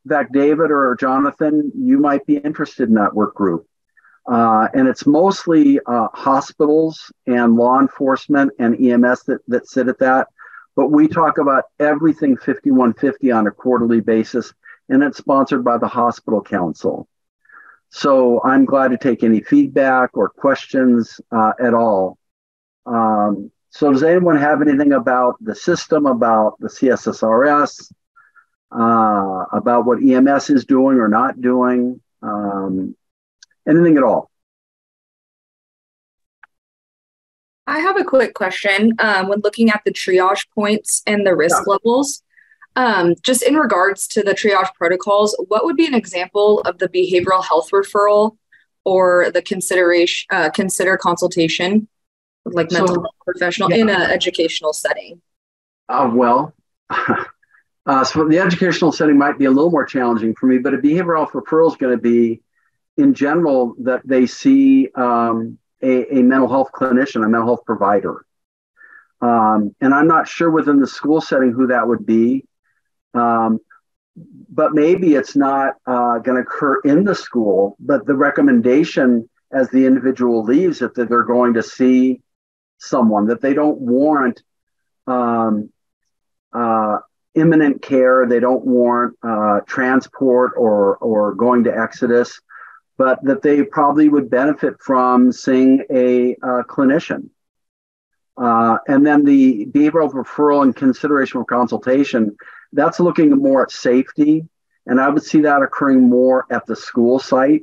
In fact, David or Jonathan, you might be interested in that work group. And it's mostly hospitals and law enforcement and EMS that sit at that. But we talk about everything 5150 on a quarterly basis, and it's sponsored by the Hospital Council. So I'm glad to take any feedback or questions at all. So does anyone have anything about the system, about the CSSRS, about what EMS is doing or not doing, anything at all? I have a quick question. When looking at the triage points and the risk levels, just in regards to the triage protocols, what would be an example of the behavioral health referral or the consider consultation, like mental health professional in an educational setting? So the educational setting might be a little more challenging for me, but a behavioral health referral is going to be, in general, that they see a mental health clinician, a mental health provider. And I'm not sure within the school setting who that would be. But maybe it's not going to occur in the school, but the recommendation as the individual leaves it that they're going to see someone, that they don't warrant imminent care, they don't warrant transport or going to Exodus, but that they probably would benefit from seeing a clinician. And then the behavioral referral and consideration for consultation, that's looking more at safety. And I would see that occurring more at the school site.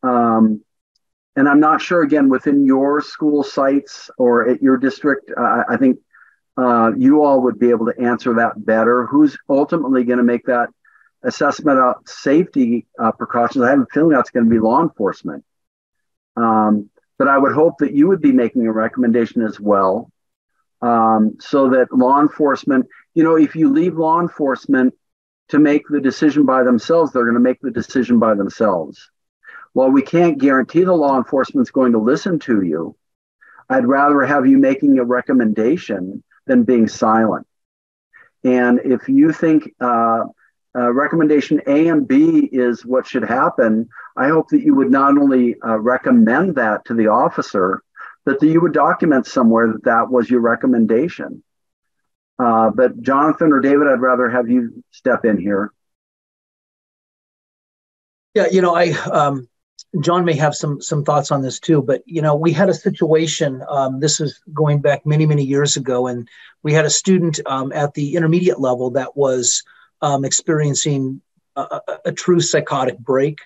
And I'm not sure, again, within your school sites or at your district, I think you all would be able to answer that better. Who's ultimately going to make that assessment of safety precautions? I have a feeling that's going to be law enforcement. but I would hope that you would be making a recommendation as well, so that law enforcement, if you leave law enforcement to make the decision by themselves, they're going to make the decision by themselves. While we can't guarantee the law enforcement's going to listen to you, I'd rather have you making a recommendation than being silent. And if you think recommendation A and B is what should happen, I hope that you would not only recommend that to the officer, but that you would document somewhere that that was your recommendation. But Jonathan or David, I'd rather have you step in here. Yeah, John may have some thoughts on this too, but we had a situation. This is going back many, many years ago, and we had a student at the intermediate level that was experiencing a true psychotic break,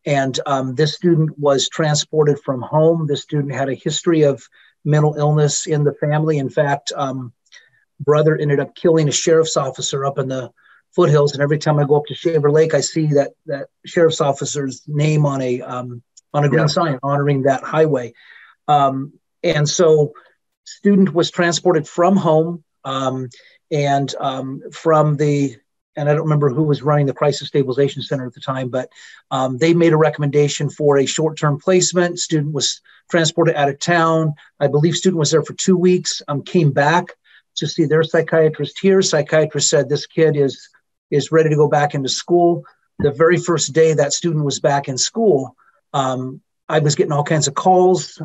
and this student was transported from home. This student had a history of mental illness in the family. In fact, brother ended up killing a sheriff's officer up in the foothills, and every time I go up to Shaver Lake, I see that sheriff's officer's name on a green sign honoring that highway. And so, student was transported from home, and I don't remember who was running the crisis stabilization center at the time, but they made a recommendation for a short-term placement. Student was transported out of town. I believe student was there for 2 weeks. Came back to see their psychiatrist here. Psychiatrist said this kid is ready to go back into school. The very first day that student was back in school, I was getting all kinds of calls,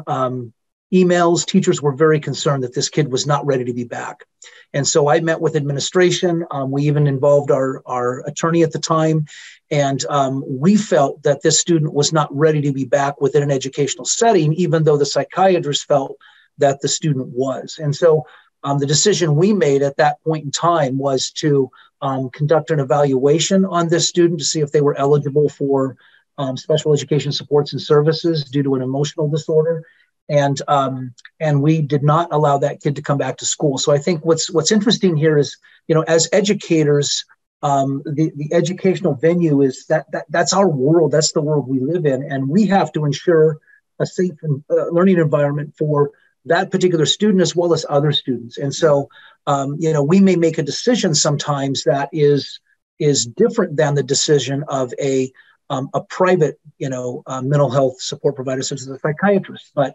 emails. Teachers were very concerned that this kid was not ready to be back. And so I met with administration. We even involved our attorney at the time. And we felt that this student was not ready to be back within an educational setting, even though the psychiatrist felt that the student was. And so the decision we made at that point in time was to conduct an evaluation on this student to see if they were eligible for special education supports and services due to an emotional disorder. And we did not allow that kid to come back to school. So I think what's interesting here is, as educators, the educational venue is that's our world. That's the world we live in. And we have to ensure a safe learning environment for that particular student as well as other students. And so, we may make a decision sometimes that is different than the decision of a private, mental health support provider, such as a psychiatrist. But,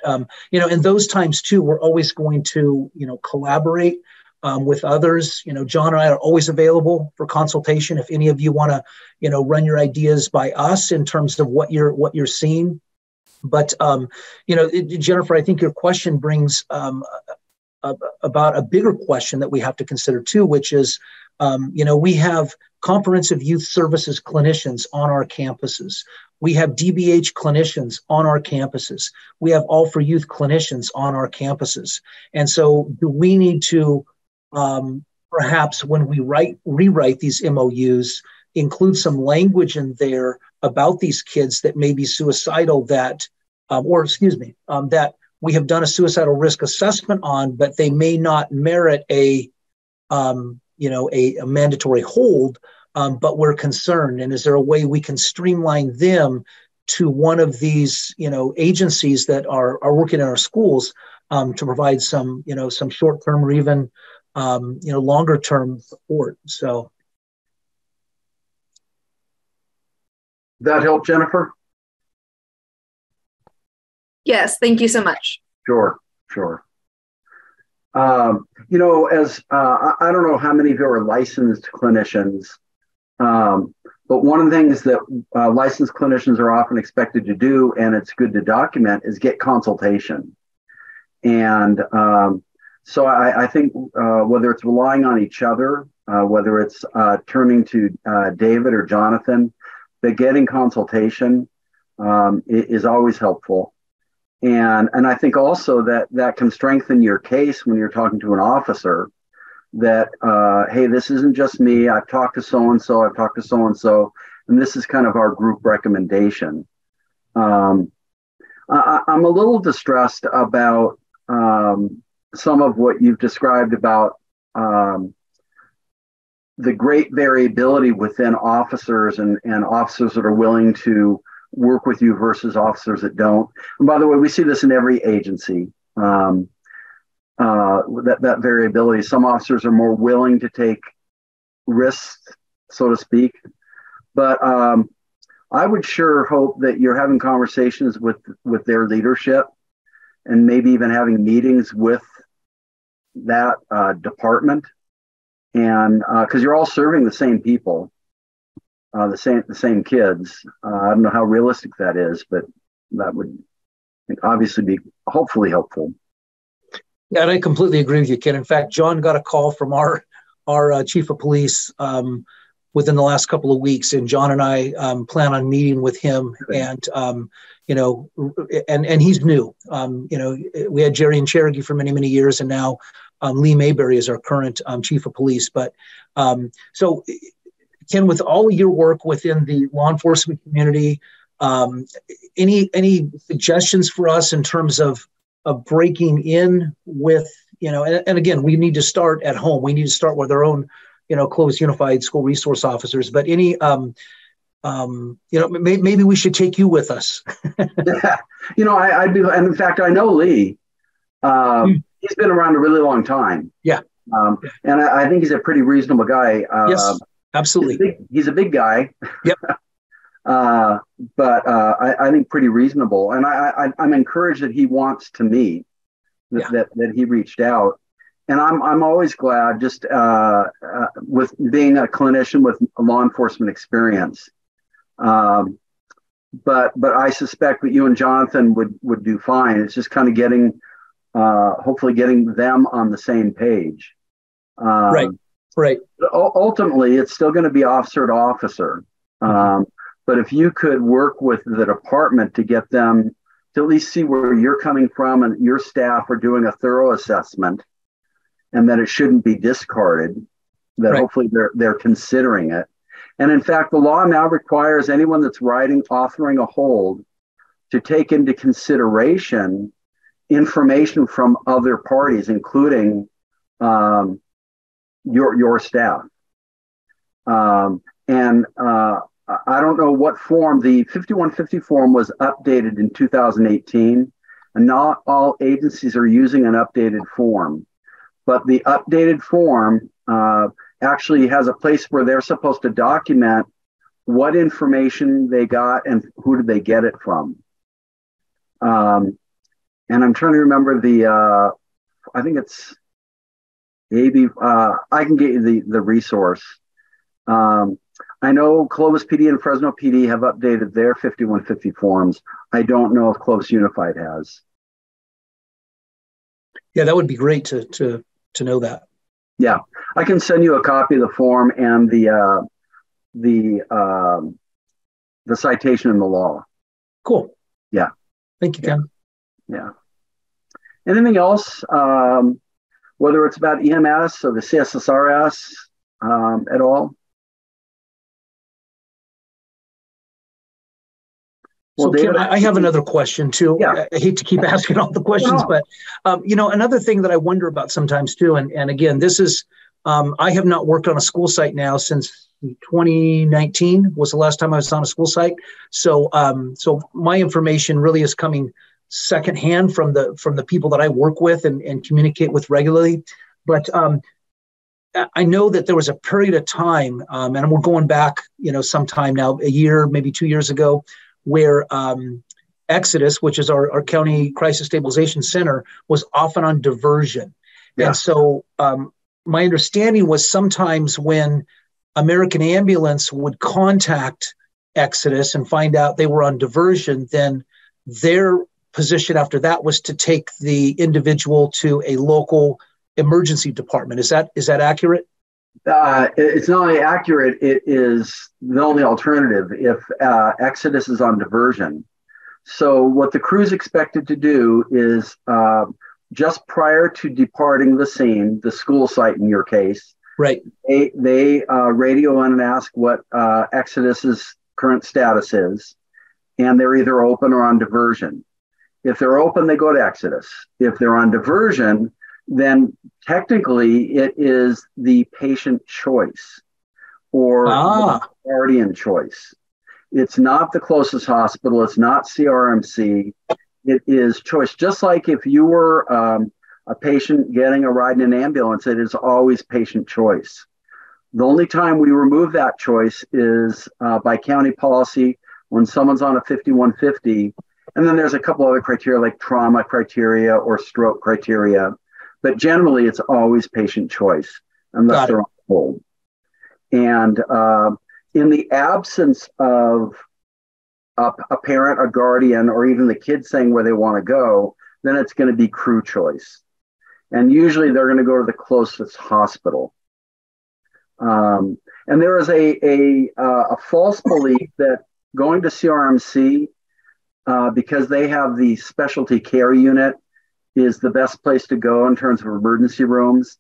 in those times too, we're always going to, collaborate with others. John and I are always available for consultation. If any of you want to, run your ideas by us in terms of what you're seeing. But, Jennifer, I think your question brings about a bigger question that we have to consider too, which is, we have comprehensive youth services clinicians on our campuses. We have DBH clinicians on our campuses. We have All for Youth clinicians on our campuses. And so do we need to, perhaps when we rewrite these MOUs, include some language in there about these kids that may be suicidal that we have done a suicidal risk assessment on, but they may not merit a mandatory hold, but we're concerned. And is there a way we can streamline them to one of these, agencies that are working in our schools to provide some short-term or even, longer-term support? So. That help, Jennifer? Yes, thank you so much. Sure. As I don't know how many of you are licensed clinicians, but one of the things that licensed clinicians are often expected to do, and it's good to document, is get consultation. And so I think whether it's relying on each other, whether it's turning to David or Jonathan, but getting consultation is always helpful. And I think also that can strengthen your case when you're talking to an officer that, hey, this isn't just me. I've talked to so-and-so, and this is kind of our group recommendation. I'm a little distressed about some of what you've described about the great variability within officers and officers that are willing to work with you versus officers that don't. And by the way, we see this in every agency. That variability. Some officers are more willing to take risks, so to speak. But I would sure hope that you're having conversations with their leadership, and maybe even having meetings with that department, and because you're all serving the same people, the same kids. I don't know how realistic that is, but that would obviously be hopefully helpful. Yeah, and I completely agree with you, Ken. In fact, John got a call from our chief of police within the last couple of weeks, and John and I plan on meeting with him. And and he's new. We had Jerry and Cherokee for many years, and now Lee Mayberry is our current chief of police. But so, Ken, with all of your work within the law enforcement community, any suggestions for us in terms of breaking in with, and again, we need to start at home. We need to start with our own, Clovis Unified School Resource Officers. But any, maybe we should take you with us. I'd be, and in fact, I know Lee. He's been around a really long time. Yeah. And I think he's a pretty reasonable guy. Yes, absolutely. He's a big guy. Yep. But I think pretty reasonable, and I'm encouraged that he wants to meet, that he reached out, and I'm always glad, just with being a clinician with law enforcement experience. But I suspect that you and Jonathan would do fine. It's just kind of hopefully getting them on the same page. Right. Ultimately, it's still going to be officer to officer. But if you could work with the department to get them to at least see where you're coming from, and your staff are doing a thorough assessment, and that it shouldn't be discarded, that hopefully they're considering it. And in fact, the law now requires anyone that's authoring a hold to take into consideration information from other parties, including your staff. I don't know what form. The 5150 form was updated in 2018, and not all agencies are using an updated form. But the updated form actually has a place where they're supposed to document what information they got and who did they get it from. And I'm trying to remember I think it's maybe, I can get you the resource. I know Clovis PD and Fresno PD have updated their 5150 forms. I don't know if Clovis Unified has. Yeah, that would be great to know that. Yeah, I can send you a copy of the form and the citation in the law. Cool. Yeah. Thank you, Ken. Yeah. Anything else? Whether it's about EMS or the CSSRS at all? Well, so, Ken, I have another question too. Yeah. I hate to keep asking all the questions, but another thing that I wonder about sometimes too, and again, this is, I have not worked on a school site now since 2019 was the last time I was on a school site. So, so my information really is coming secondhand from the people that I work with and communicate with regularly. But I know that there was a period of time, and we're going back, sometime now, a year, maybe 2 years ago, where Exodus, which is our county crisis stabilization center, was often on diversion. Yeah. And so my understanding was sometimes when American Ambulance would contact Exodus and find out they were on diversion, then their position after that was to take the individual to a local emergency department. Is that accurate? It's not only accurate, it is the only alternative if Exodus is on diversion. So what the crew's expected to do is just prior to departing the scene, the school site in your case, right? They radio in and ask what Exodus's current status is, and they're either open or on diversion. If they're open, they go to Exodus. If they're on diversion, then technically it is the patient choice or the guardian choice. It's not the closest hospital. It's not CRMC. It is choice. Just like if you were a patient getting a ride in an ambulance, it is always patient choice. The only time we remove that choice is by county policy when someone's on a 5150. And then there's a couple other criteria like trauma criteria or stroke criteria. But generally, it's always patient choice unless they're on hold. And in the absence of a parent, a guardian, or even the kid saying where they want to go, then it's going to be crew choice. And usually they're going to go to the closest hospital. And there is a false belief that going to CRMC, because they have the specialty care unit, is the best place to go in terms of emergency rooms.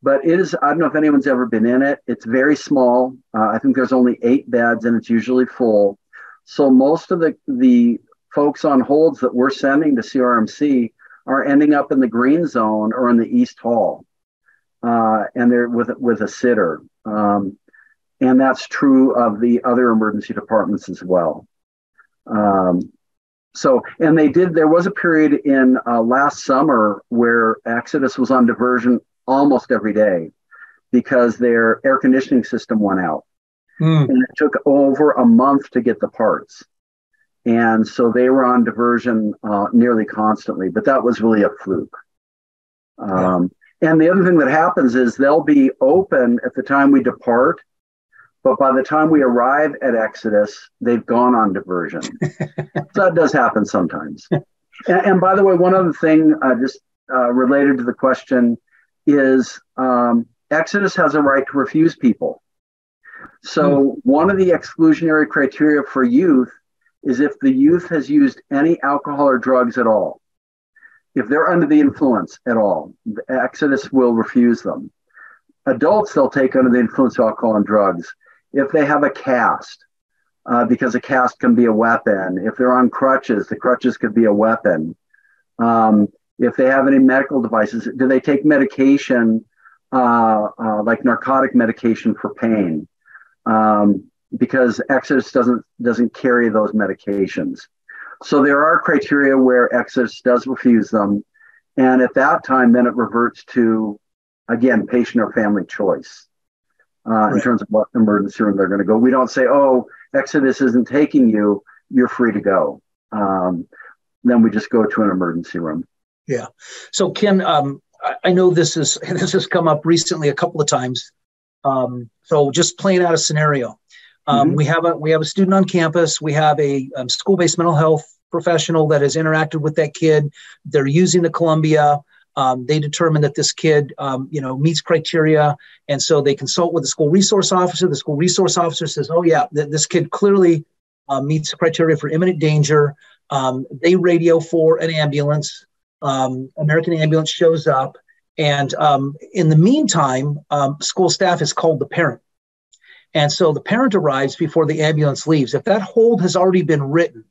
But it is, I don't know if anyone's ever been in it. It's very small. I think there's only 8 beds and it's usually full. So most of the folks on holds that we're sending to CRMC are ending up in the green zone or in the East Hall. And they're with a sitter. And that's true of the other emergency departments as well. And there was a period in last summer where Exodus was on diversion almost every day because their air conditioning system went out. And it took over a month to get the parts. And so they were on diversion nearly constantly, but that was really a fluke. And the other thing that happens is they'll be open at the time we depart, but by the time we arrive at Exodus, they've gone on diversion. So that does happen sometimes. And by the way, one other thing related to the question is Exodus has a right to refuse people. So one of the exclusionary criteria for youth is if the youth has used any alcohol or drugs at all. If they're under the influence at all, the Exodus will refuse them. Adults, they'll take under the influence of alcohol and drugs. If they have a cast, because a cast can be a weapon. If they're on crutches, the crutches could be a weapon. If they have any medical devices, do they take medication, like narcotic medication for pain? Because Exodus doesn't carry those medications. So there are criteria where Exodus does refuse them. And at that time, then it reverts to, again, patient or family choice in terms of what emergency room they're going to go. We don't say, oh, Exodus isn't taking you, you're free to go. Then we just go to an emergency room. Yeah. So Ken, I know this has come up recently a couple of times. So just playing out a scenario. We have a student on campus. We have a school-based mental health professional that has interacted with that kid. They're using the Columbia. They determine that this kid, meets criteria, and so they consult with the school resource officer. The school resource officer says, "Oh yeah, this kid clearly meets the criteria for imminent danger." They radio for an ambulance. American Ambulance shows up, and in the meantime, school staff has called the parent. And so the parent arrives before the ambulance leaves. If that hold has already been written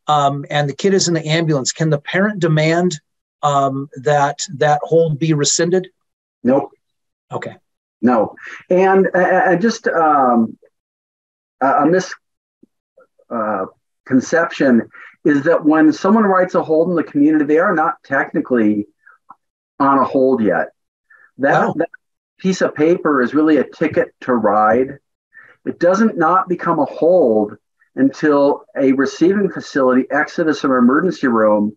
and the kid is in the ambulance, can the parent demand that hold be rescinded? Nope. Okay. No. And just a misconception is that when someone writes a hold in the community, they are not technically on a hold yet. That piece of paper is really a ticket to ride. It doesn't not become a hold until a receiving facility exits an emergency room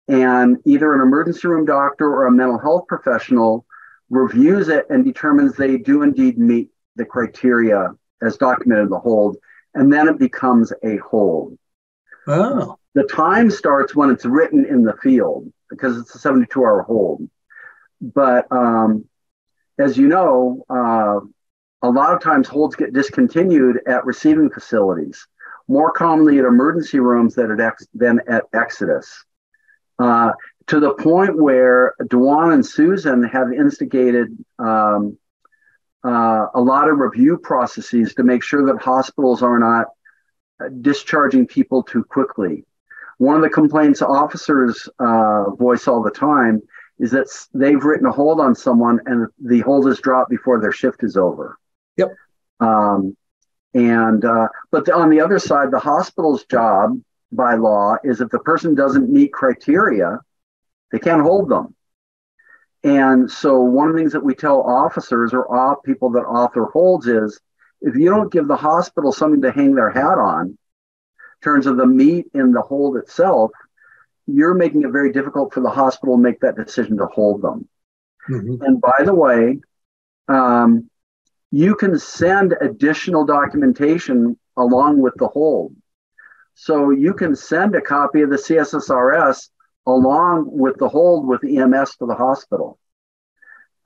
and either an emergency room doctor or a mental health professional reviews it and determines they do indeed meet the criteria as documented in the hold, and then it becomes a hold. Oh. The time starts when it's written in the field because it's a 72-hour hold. But as you know, a lot of times holds get discontinued at receiving facilities, more commonly at emergency rooms than at Exodus, to the point where Dewan and Susan have instigated a lot of review processes to make sure that hospitals are not discharging people too quickly. One of the complaints officers voice all the time is that they've written a hold on someone and the hold is dropped before their shift is over. Yep. And but on the other side, the hospital's job by law is if the person doesn't meet criteria, they can't hold them. And so one of the things that we tell officers or people that author holds is, if you don't give the hospital something to hang their hat on, in terms of the meat in the hold itself, you're making it very difficult for the hospital to make that decision to hold them. Mm-hmm. And by the way, you can send additional documentation along with the hold. So you can send a copy of the CSSRS along with the hold with EMS to the hospital.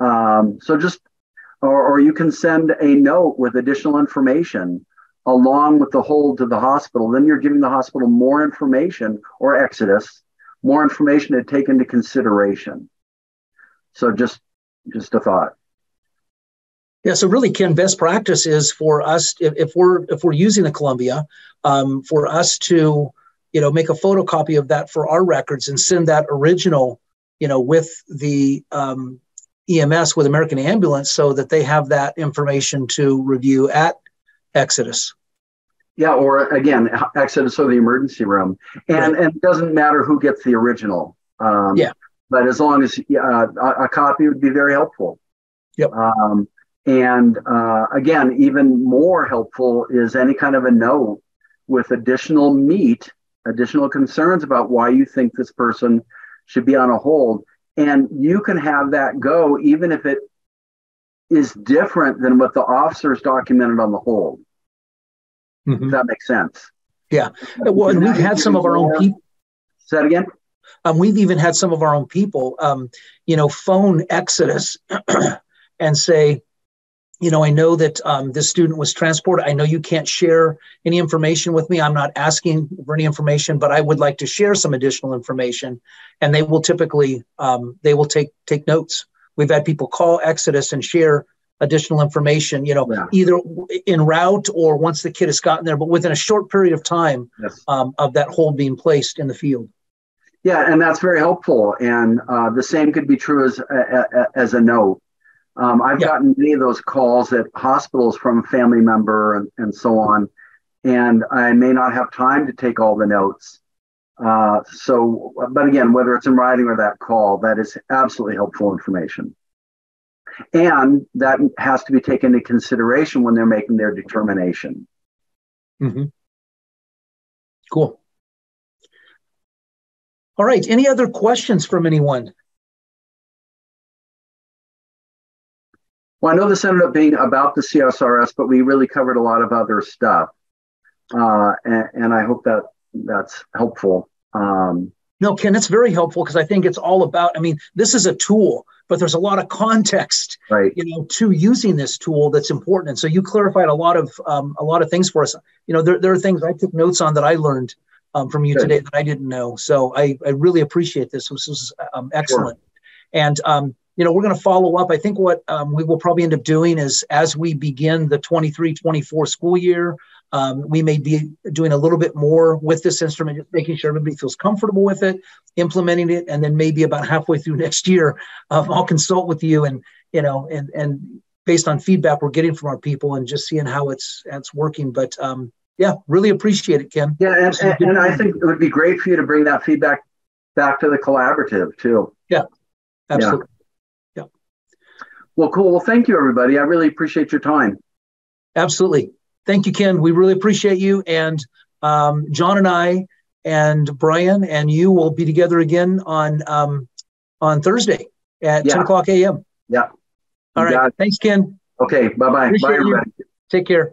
Or you can send a note with additional information along with the hold to the hospital. Then you're giving the hospital more information, or Exodus, more information to take into consideration. So just a thought. Yeah, so really, Ken, best practice is for us, if we're using the Columbia, for us to, make a photocopy of that for our records and send that original, with the EMS, with American Ambulance, so that they have that information to review at Exodus. Yeah, or again, Exodus or the emergency room, and it doesn't matter who gets the original. But as long as a copy would be very helpful. Yep. And again, even more helpful is any kind of a note with additional meat, additional concerns about why you think this person should be on a hold. And you can have that go even if it is different than what the officers documented on the hold. Mm-hmm. If that makes sense. Yeah. Well, and we've had some of our own people. Say that again? We've even had some of our own people, phone Exodus and say, I know that this student was transported. I know you can't share any information with me. I'm not asking for any information, but I would like to share some additional information. And they will typically, take notes. We've had people call Exodus and share additional information, either en route or once the kid has gotten there, but within a short period of time of that hold being placed in the field. Yeah, and that's very helpful. And the same could be true as a note. I've gotten many of those calls at hospitals from a family member and so on, and I may not have time to take all the notes. But again, whether it's in writing or that call, that is absolutely helpful information. And that has to be taken into consideration when they're making their determination. Mm-hmm. Cool. All right. Any other questions from anyone? Well, I know this ended up being about the CSRS, but we really covered a lot of other stuff. And I hope that's helpful. No, Ken, it's very helpful because I think it's all about, this is a tool, but there's a lot of context, to using this tool that's important. And so you clarified a lot of things for us. There are things I took notes on that I learned from you today that I didn't know. So I really appreciate this. This was excellent. Sure. And, we're going to follow up. I think what we will probably end up doing is as we begin the 23-24 school year, we may be doing a little bit more with this instrument, just making sure everybody feels comfortable with it, implementing it, and then maybe about halfway through next year, I'll consult with you and based on feedback we're getting from our people and just seeing how it's working. But really appreciate it, Ken. Yeah, and I think it would be great for you to bring that feedback back to the collaborative too. Yeah, absolutely. Yeah. Well, cool. Well, thank you, everybody. I really appreciate your time. Absolutely. Thank you, Ken. We really appreciate you. And John and I and Brian and you will be together again on Thursday at 10 o'clock a.m. Yeah. All right. Thanks, Ken. Okay. Bye-bye. Bye, everybody. Take care.